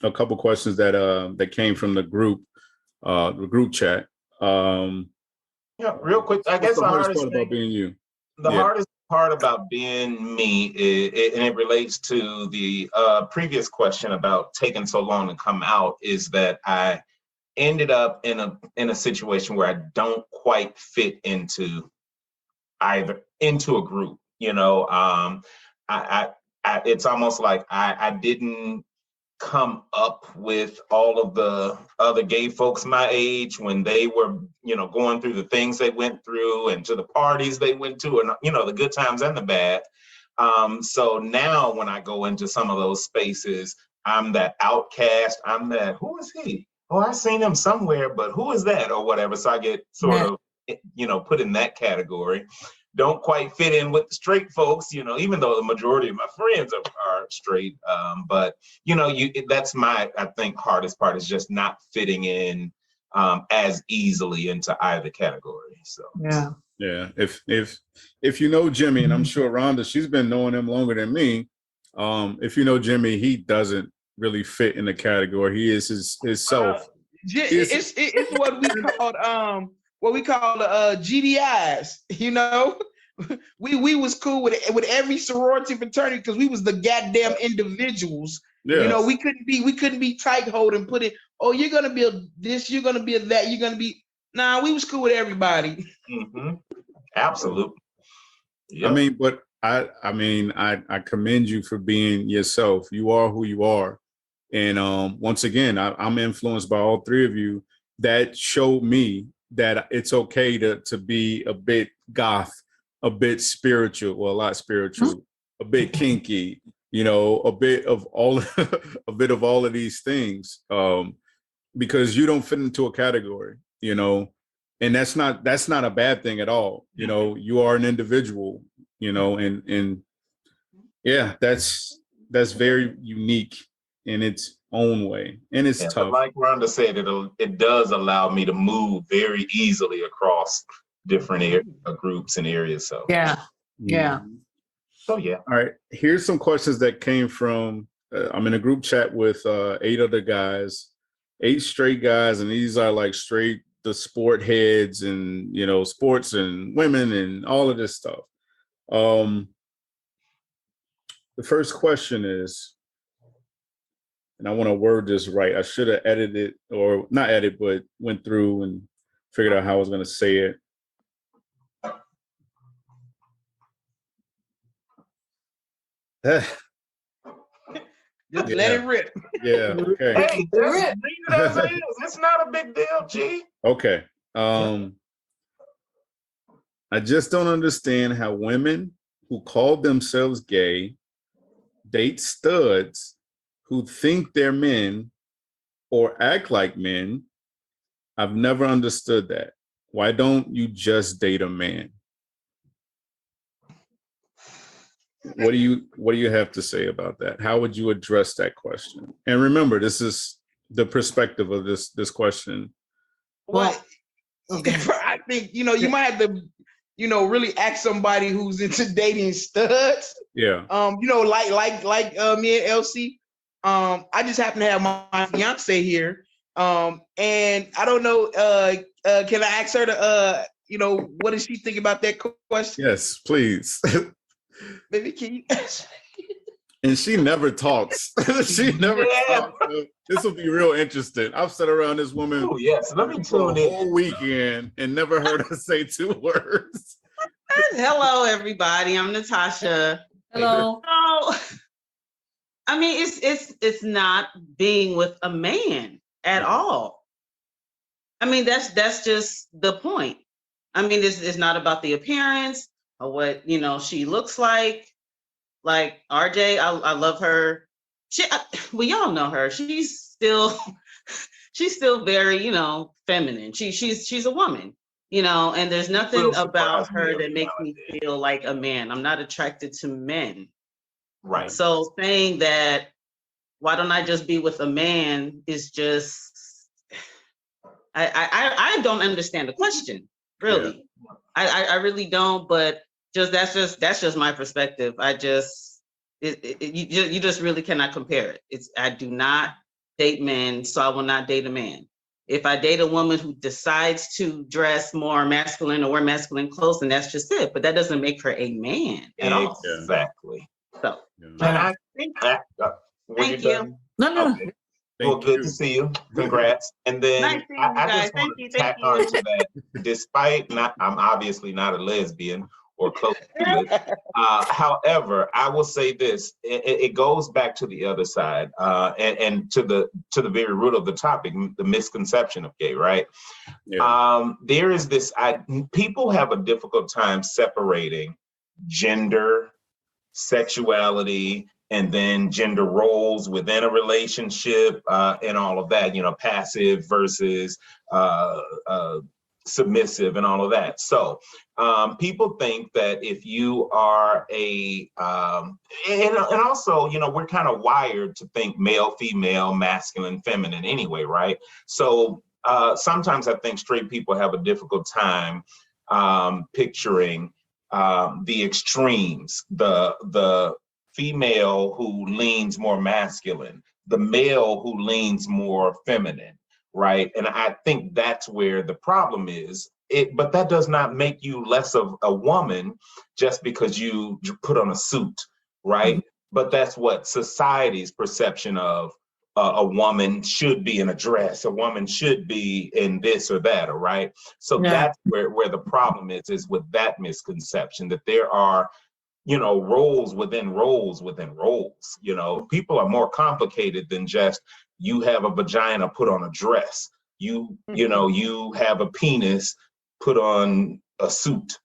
a couple questions that came from the group chat. Yeah, real quick. I guess the hardest part about being you. The hardest part about being me, and it relates to the previous question about taking so long to come out, is that I ended up in a situation where I don't quite fit into a group. You know, it's almost like I didn't come up with all of the other gay folks my age when they were, you know, going through the things they went through and to the parties they went to, and, you know, the good times and the bad. So now when I go into some of those spaces, I'm that outcast. I'm that, who is he? Oh, I've seen him somewhere, but who is that, or whatever. So I get sort of, you know, put in that category. don't quite fit in with the straight folks, you know, even though the majority of my friends are straight. But, you know, that's my, I think, hardest part is just not fitting in as easily into either category. So, Yeah. Yeah. If you know Jimmy, and I'm sure Rhonda, she's been knowing him longer than me. If you know Jimmy, he doesn't really fit in the category. He is his self. It's what we call GDIs, you know. We was cool with every sorority fraternity because we was the goddamn individuals. Yeah. You know, we couldn't be tight hold and put it, oh, you're gonna be a this, you're gonna be a that, you're gonna be. Nah, we was cool with everybody. Mm-hmm. Absolutely. Yep. I mean, but I commend you for being yourself. You are who you are. And once again, I'm influenced by all three of you. That showed me that it's okay to be a bit goth, a bit spiritual, well, a lot spiritual, a bit kinky, you know, a bit of all of these things, because you don't fit into a category, you know, and that's not a bad thing at all. You know, you are an individual, you know, and yeah, that's very unique in its own way, and it's tough. Like Rhonda said, it does allow me to move very easily across different groups and areas. So Yeah. So yeah. All right. Here's some questions that came from. I'm in a group chat with 8 other guys, 8 straight guys, and these are like straight the sport heads and, you know, sports and women and all of this stuff. The first question is, and I want to word this right. I should have edited, or not edited, but went through and figured out how I was going to say it. Just let it rip. Yeah. Okay. Hey, just leave it as it is. It's not a big deal, G. Okay. I just don't understand how women who call themselves gay date studs who think they're men or act like men. I've never understood that. Why don't you just date a man? What do you have to say about that? How would you address that question? And remember, this is the perspective of this question. Well, I think, you know, you might have to, you know, really ask somebody who's into dating studs. Yeah. You know, like me and Elsie. I just happen to have my fiance here. And I don't know, can I ask her to you know, what does she think about that question? Yes, please. Maybe can you And she never talks. She never talks. This will be real interesting. I've sat around this woman let me for a whole weekend and never heard her say 2 words. Hello, everybody. I'm Natasha. Hello. So, I mean, it's not being with a man at all. I mean, that's just the point. I mean, it's not about the appearance or what, you know, she looks like. Like RJ, I love her. We all know her. She's still very, you know, feminine. She's a woman, you know, and there's nothing about her that makes me feel like a man. I'm not attracted to men. Right. So saying that, why don't I just be with a man is just, I don't understand the question, really. Yeah. I really don't, but that's just my perspective. You just really cannot compare it. I do not date men, so I will not date a man. If I date a woman who decides to dress more masculine or wear masculine clothes, then that's just it. But that doesn't make her a man at all. Exactly. So, and I think that. Thank you. No. Okay. Well, good to see you. Congrats. And then I just want to tack on to that. Despite I'm obviously not a lesbian or close to it. However, I will say this: it goes back to the other side, and to the very root of the topic, the misconception of gay. Right? Yeah. There is this. People have a difficult time separating gender, sexuality, and then gender roles within a relationship, and all of that. You know, passive versus submissive and all of that. So people think that if you are and also, you know, we're kind of wired to think male, female, masculine, feminine anyway, right? So sometimes I think straight people have a difficult time picturing the extremes, the female who leans more masculine, the male who leans more feminine, right? And I think that's where the problem is. But that does not make you less of a woman just because you put on a suit, right? But that's what society's perception of a woman should be in a dress, a woman should be in this or that, all right? So that's where the problem is with that misconception, that there are, you know, roles within roles within roles. You know, people are more complicated than just you have a vagina, put on a dress. You know, you have a penis, put on a suit.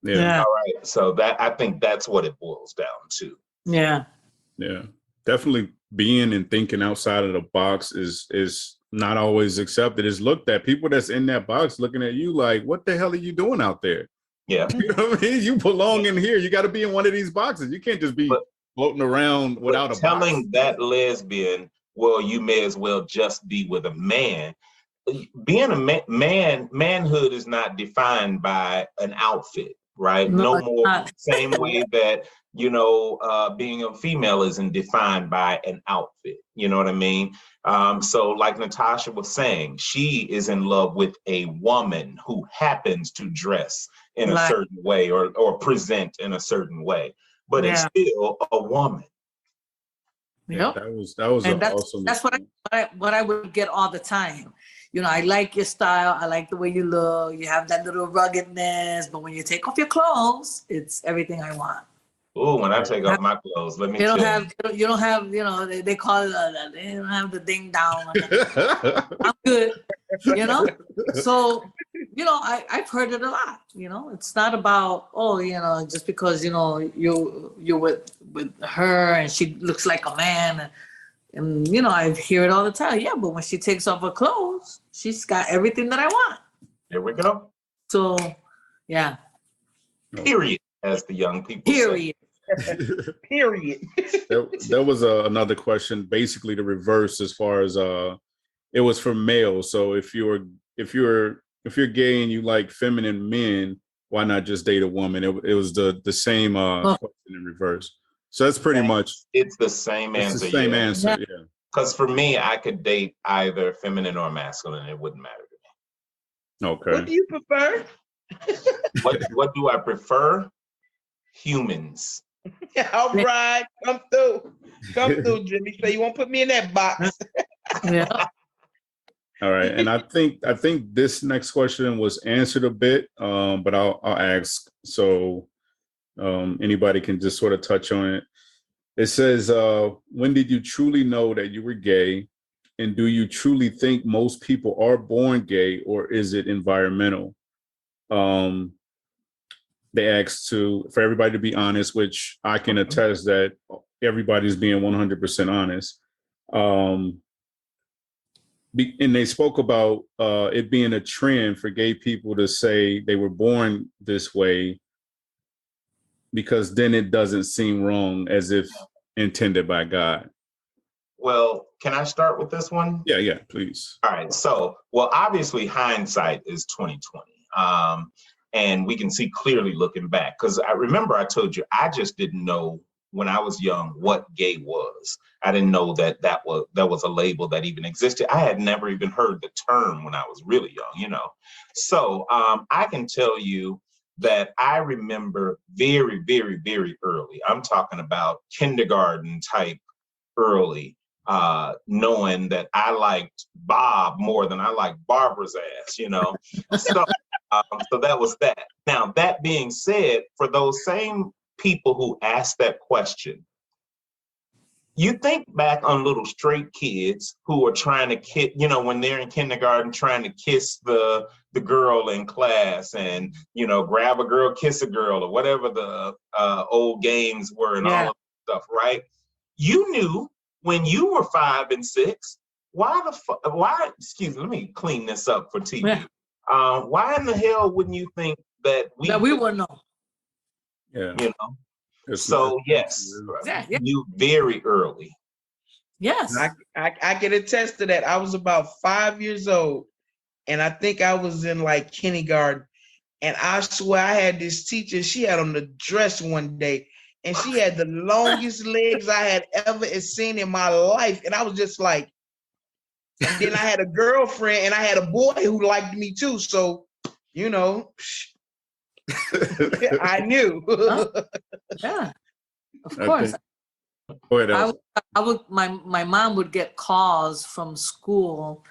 Yeah. All right. So that, I think that's what it boils down to. Yeah. Yeah. Definitely being and thinking outside of the box is not always accepted. It's looked at. People that's in that box looking at you like, what the hell are you doing out there? Yeah. You know what I mean? You belong in here. You got to be in one of these boxes. You can't just be floating around without a box. Telling that lesbian, well, you may as well just be with a man. Being a manhood is not defined by an outfit, right? No more. Same way that, you know, being a female isn't defined by an outfit. You know what I mean? So like Natasha was saying, she is in love with a woman who happens to dress in a certain way or present in a certain way, but it's still a woman. Yeah, that was and awesome. That's what I would get all the time. You know, I like your style. I like the way you look. You have that little ruggedness, but when you take off your clothes, it's everything I want. Oh, when I take off my clothes, let me tell you. You don't have, you know, they call it, they don't have the ding down. I'm good, you know? So, you know, I've heard it a lot, you know? It's not about, oh, you know, just because, you know, you're with her and she looks like a man. And, you know, I hear it all the time. Yeah, but when she takes off her clothes, she's got everything that I want. There we go. So, yeah. Period, as the young people say. Period. There was another question, basically the reverse, as far as it was for males. So if you're gay and you like feminine men, why not just date a woman? It was the same question in reverse. So that's pretty much it's the same answer. It's the same answer, yeah. Because for me, I could date either feminine or masculine. It wouldn't matter to me. Okay. What do you prefer? What do I prefer? Humans. All right, come through, Jimmy. So you won't put me in that box. Yeah. All right, and I think this next question was answered a bit, but I'll ask so anybody can just sort of touch on it. It says, when did you truly know that you were gay, and do you truly think most people are born gay, or is it environmental? They asked for everybody to be honest, which I can attest that everybody's being 100% honest. And they spoke about it being a trend for gay people to say they were born this way, because then it doesn't seem wrong, as if intended by God. Well, can I start with this one? Yeah, please. All right. So, well, obviously hindsight is 2020. And we can see clearly looking back, because I remember I told you, I just didn't know when I was young what gay was. I didn't know that was a label that even existed. I had never even heard the term when I was really young, you know. So I can tell you that I remember very, very, very early, I'm talking about kindergarten type early, knowing that I liked Bob more than I liked Barbara's ass, you know. So that was that. Now, that being said, for those same people who asked that question, you think back on little straight kids who are trying to kiss, you know, when they're in kindergarten, trying to kiss the girl in class and, you know, grab a girl, kiss a girl, or whatever the old games were and all of that stuff, right? You knew when you were 5 and 6, why, excuse me, let me clean this up for TV. Why in the hell wouldn't you think that we will know? Yeah. You know. So yes, Yeah. you very early. Yes. I can attest to that. I was about 5 years old, and I think I was in like kindergarten. And I swear I had this teacher, she had on the dress one day, and she had the longest legs I had ever seen in my life. And I was just like, and then I had a girlfriend and I had a boy who liked me too. So, you know, I knew. Yeah, of course. Go ahead, I would, my mom would get calls from school,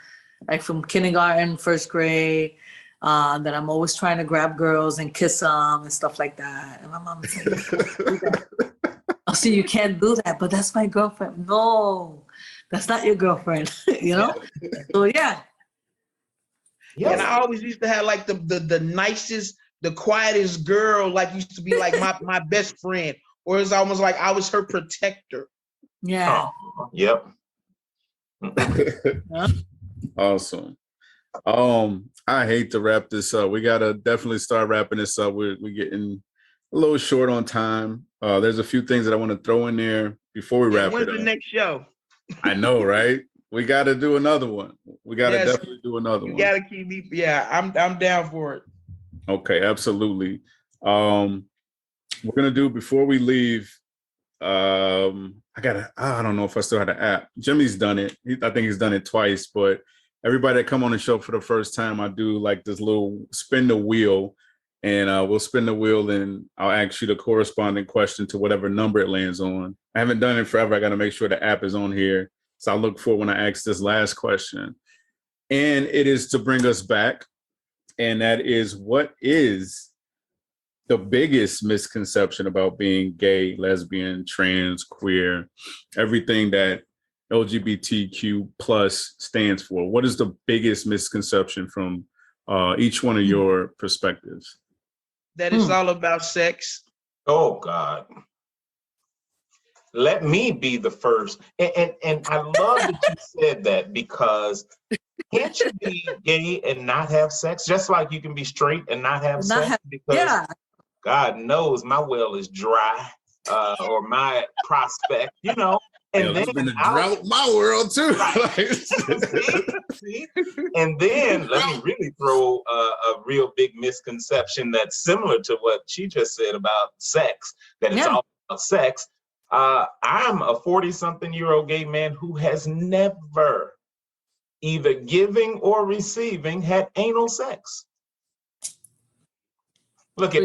like from kindergarten, first grade, that I'm always trying to grab girls and kiss them and stuff like that. And my mom would say, "Oh, see, you can't do that, but that's my girlfriend." No, that's not your girlfriend, you know? So yeah. And I always used to have like the nicest, the quietest girl, like used to be like my best friend, or it's almost like I was her protector. Yeah. Oh, yep. Awesome. I hate to wrap this up. We gotta definitely start wrapping this up. We're getting a little short on time. There's a few things that I want to throw in there before we wrap it up. When's the next show? I know, right? We got to do another one. We got to definitely do another one. You got to keep me. Yeah, I'm down for it. Okay, absolutely. We're gonna do before we leave. I don't know if I still had an app. Jimmy's done it. I think he's done it twice. But everybody that come on the show for the first time, I do like this little spin the wheel, and we'll spin the wheel, and I'll ask you the corresponding question to whatever number it lands on. I haven't done it forever. I got to make sure the app is on here. So I look for when I ask this last question. And it is to bring us back. And that is, what is the biggest misconception about being gay, lesbian, trans, queer, everything that LGBTQ plus stands for? What is the biggest misconception from each one of your perspectives? That it's all about sex. Oh, God. Let me be the first. And I love that you said that, because can't you be gay and not have sex? Just like you can be straight and not have sex? Because God knows my well is dry, or my prospect, you know. And then been a drought in my world too. See? And then let me really throw a real big misconception that's similar to what she just said about sex, that it's all about sex. I'm a 40-something-year-old gay man who has never, either giving or receiving, had anal sex. Look at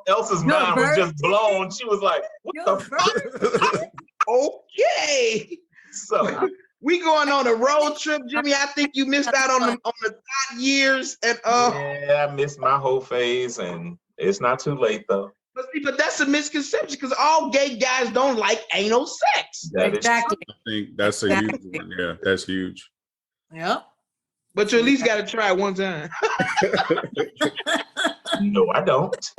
Elsa's mind was just blown. She was like, what the fuck? Okay. So we going on a road trip, Jimmy. I think you missed out on the 5 years. And yeah, I missed my whole phase, and it's not too late though. But that's a misconception, because all gay guys don't like anal sex. Exactly. I think that's a huge one. Yeah, that's huge. Yeah. But you at least got to try it one time. No, I don't.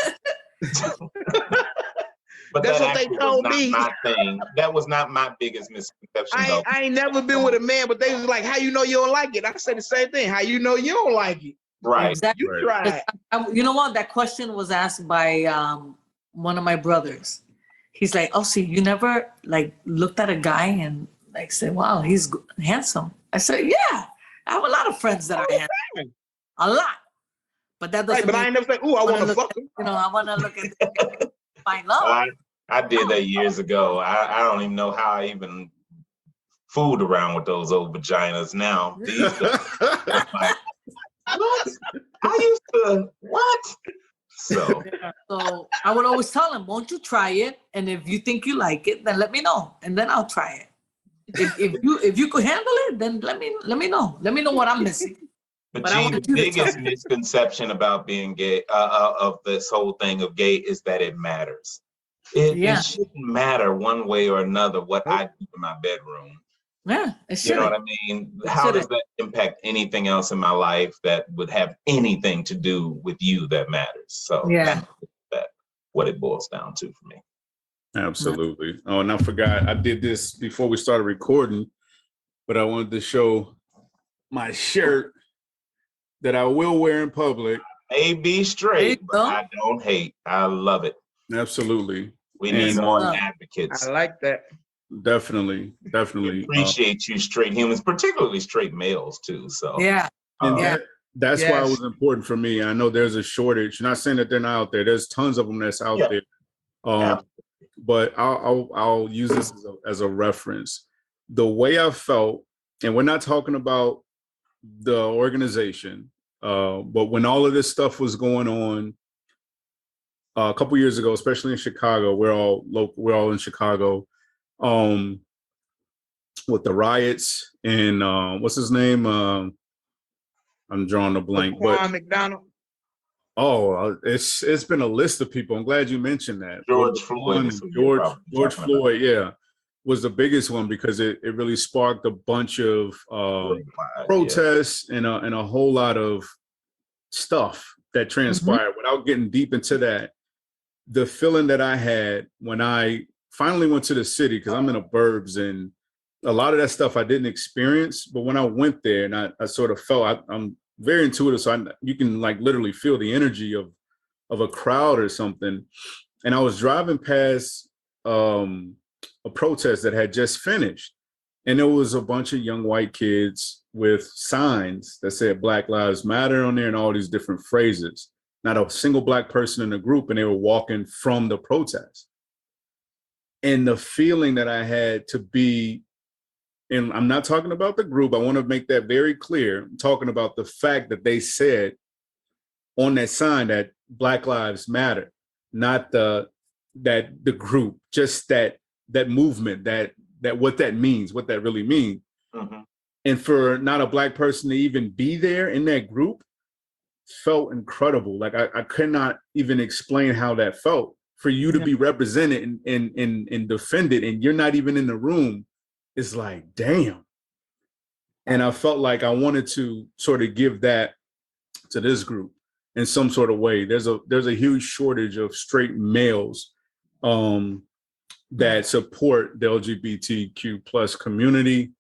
But that's what they told me. My thing. That was not my biggest misconception. I ain't never been with a man, but they was like, "How you know you don't like it?" I said the same thing. How you know you don't like it? Right. Exactly. You try. You know what? That question was asked by one of my brothers. He's like, "Oh, see, you never like looked at a guy and like said, wow, he's handsome." I said, "Yeah, I have a lot of friends that are handsome, a lot." But that doesn't. But I ain't never say, "Ooh, I want to fuck him." You know, I want to look at my love. I did that years ago. I don't even know how I even fooled around with those old vaginas now. These days, like, what? I used to, what? So I would always tell him, won't you try it? And if you think you like it, then let me know. And then I'll try it. If you could handle it, then let me know. Let me know what I'm missing. But the biggest misconception about being gay, of this whole thing of gay, is that it matters. It shouldn't matter one way or another what I do in my bedroom. Yeah, it should. You know what I mean? How does that impact anything else in my life that would have anything to do with you that matters? So that's what it boils down to for me. Absolutely. Oh, and I forgot, I did this before we started recording, but I wanted to show my shirt that I will wear in public. May be straight, but go. I don't hate. I love it. Absolutely. We And, need more I advocates. like that. Definitely. We appreciate you straight humans, particularly straight males too. So Yeah. And Yeah. that's why it Yes. was important for me. I know there's a shortage. Not saying that they're not out there. There's tons of them that's out Yeah. there. Yeah. But I'll use this as a reference. The way I felt, and we're not talking about the organization, but when all of this stuff was going on a couple years ago, especially in Chicago, we're all in Chicago, with the riots and what's his name? I'm drawing a blank, but Laquan McDonald. it's been a list of people. I'm glad you mentioned that. George Floyd is who you're probably George talking about. Floyd, yeah, was the biggest one because it really sparked a bunch of protests and a whole lot of stuff that transpired. Without getting deep into that, the feeling that I had when I finally went to the city, because I'm in the burbs, and a lot of that stuff I didn't experience, but when I went there and I sort of felt, I'm very intuitive, so you can like literally feel the energy of a crowd or something. And I was driving past a protest that had just finished, and there was a bunch of young white kids with signs that said Black Lives Matter on there and all these different phrases. Not a single Black person in the group, and they were walking from the protest. And the feeling that I had to be, and I'm not talking about the group, I want to make that very clear. I'm talking about the fact that they said on that sign that Black Lives Matter, not the group, just that movement, that what that means, what that really means. And for not a Black person to even be there in that group felt incredible. Like I could not even explain how that felt. For you to be represented and defended, and you're not even in the room, is like, damn. And I felt like I wanted to sort of give that to this group in some sort of way. There's a huge shortage of straight males that support the LGBTQ plus community.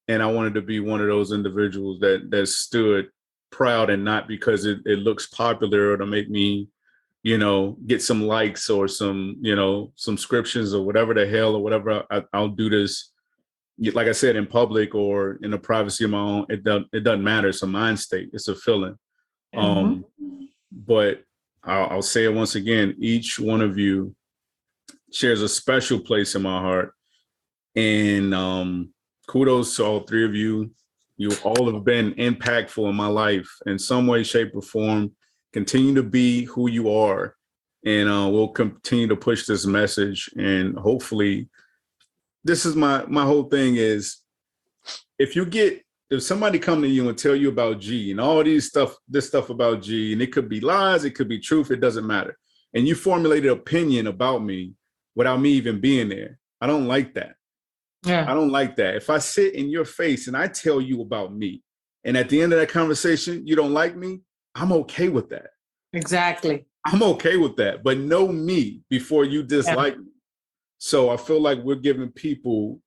And I wanted to be one of those individuals that stood proud, and not because it looks popular or to make me, get some likes or some, subscriptions or whatever the hell or whatever. I'll do this, like I said, in public or in the privacy of my own. It doesn't matter. It's a mind state. It's a feeling. But I'll say it once again, each one of you shares a special place in my heart. And kudos to all three of you. You all have been impactful in my life in some way, shape, or form. Continue to be who you are. And we'll continue to push this message. And hopefully, this is my whole thing is, if somebody come to you and tell you about G and all this stuff about G, and it could be lies, it could be truth, it doesn't matter. And you formulated an opinion about me without me even being there. I don't like that. Yeah. I don't like that. If I sit in your face and I tell you about me, and at the end of that conversation, you don't like me, I'm okay with that. Exactly. I'm okay with that. But know me before you dislike me. So I feel like we're giving people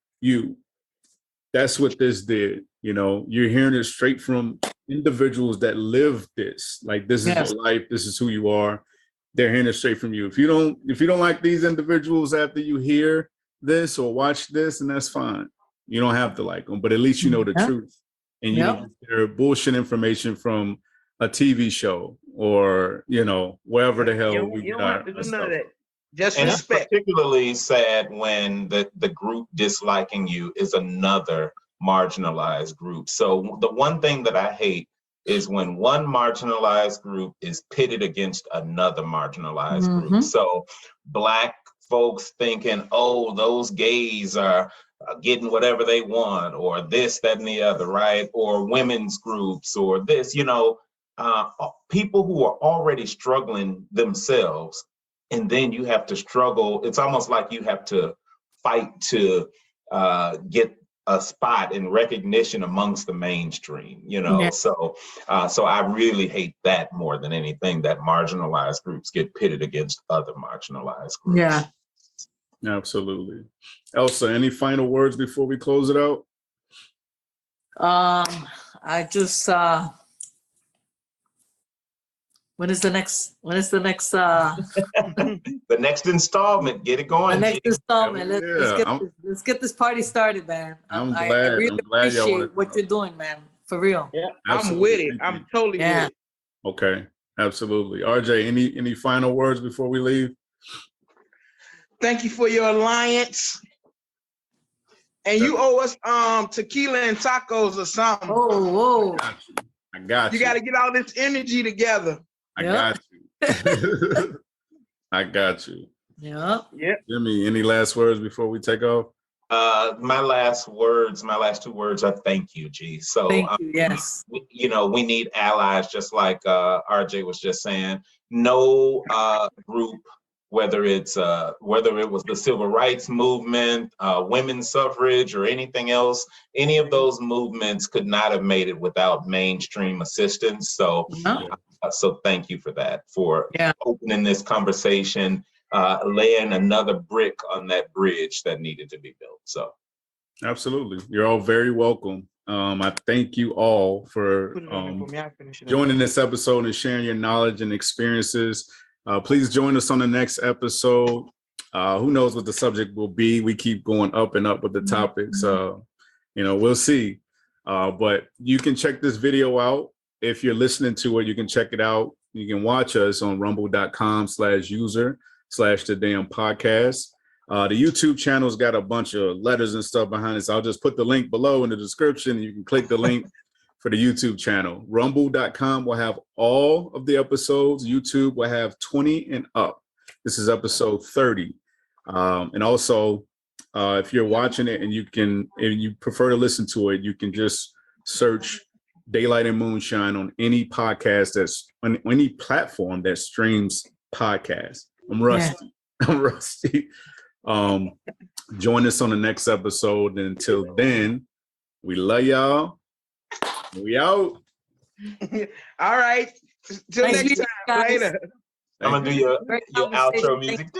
that's what this did. You're hearing it straight from individuals that live this. Like, this is your life. This is who you are. They're hearing it straight from you. If you don't like these individuals after you hear this or watch this, and that's fine. You don't have to like them, but at least you know the truth. And you don't hear bullshit information from a TV show or, wherever the hell we you get don't have to do none of that. Just And respect. it's particularly sad when the group disliking you is another marginalized group. So the one thing that I hate is when one marginalized group is pitted against another marginalized group. So Black folks thinking, oh, those gays are getting whatever they want, or this, that, and the other, right? Or women's groups, or this, people who are already struggling themselves. And then you have to struggle. It's almost like you have to fight to get a spot in recognition amongst the mainstream, So I really hate that more than anything, that marginalized groups get pitted against other marginalized groups. Yeah. Absolutely. Elsa, any final words before we close it out? I just When is the next? The next installment, get it going. The next G. installment? Yeah, Let's get this party started, man. I'm I glad. really I'm glad y'all wanna appreciate what you're doing, man. For real. Yeah, Absolutely. I'm with it. Thank I'm you. totally Yeah. with it. Okay, absolutely. RJ, any final words before we leave? Thank you for your alliance. And you owe us tequila and tacos or something. Oh, whoa. I got you. You got to get all this energy together. I Yep. got you. I got you. Yeah. Yeah. Jimmy, any last words before we take off? My last two words are thank you, G. So Thank you. Yes. we need allies, just like RJ was just saying. No group, whether it was the civil rights movement, women's suffrage, or anything else, any of those movements could not have made it without mainstream assistance. So, so thank you for that, for opening this conversation, laying another brick on that bridge that needed to be built. So, absolutely, you're all very welcome. I thank you all for joining this episode and sharing your knowledge and experiences. Please join us on the next episode. Who knows what the subject will be? We keep going up and up with the topics. We'll see. But you can check this video out. If you're listening to it, you can check it out. You can watch us on rumble.com/user/the D.A.M podcast. The YouTube channel's got a bunch of letters and stuff behind it. So I'll just put the link below in the description. You can click the link for the YouTube channel. Rumble.com will have all of the episodes. YouTube will have 20 and up. This is episode 30. And also, if you're watching it and you prefer to listen to it, you can just search Daylight and Moonshine on any podcast that's on any platform that streams podcasts. I'm rusty. Yeah. I'm rusty. Join us on the next episode. And until then, we love y'all. We out. All right. Till next time. Guys. Later. I'm gonna do your outro music.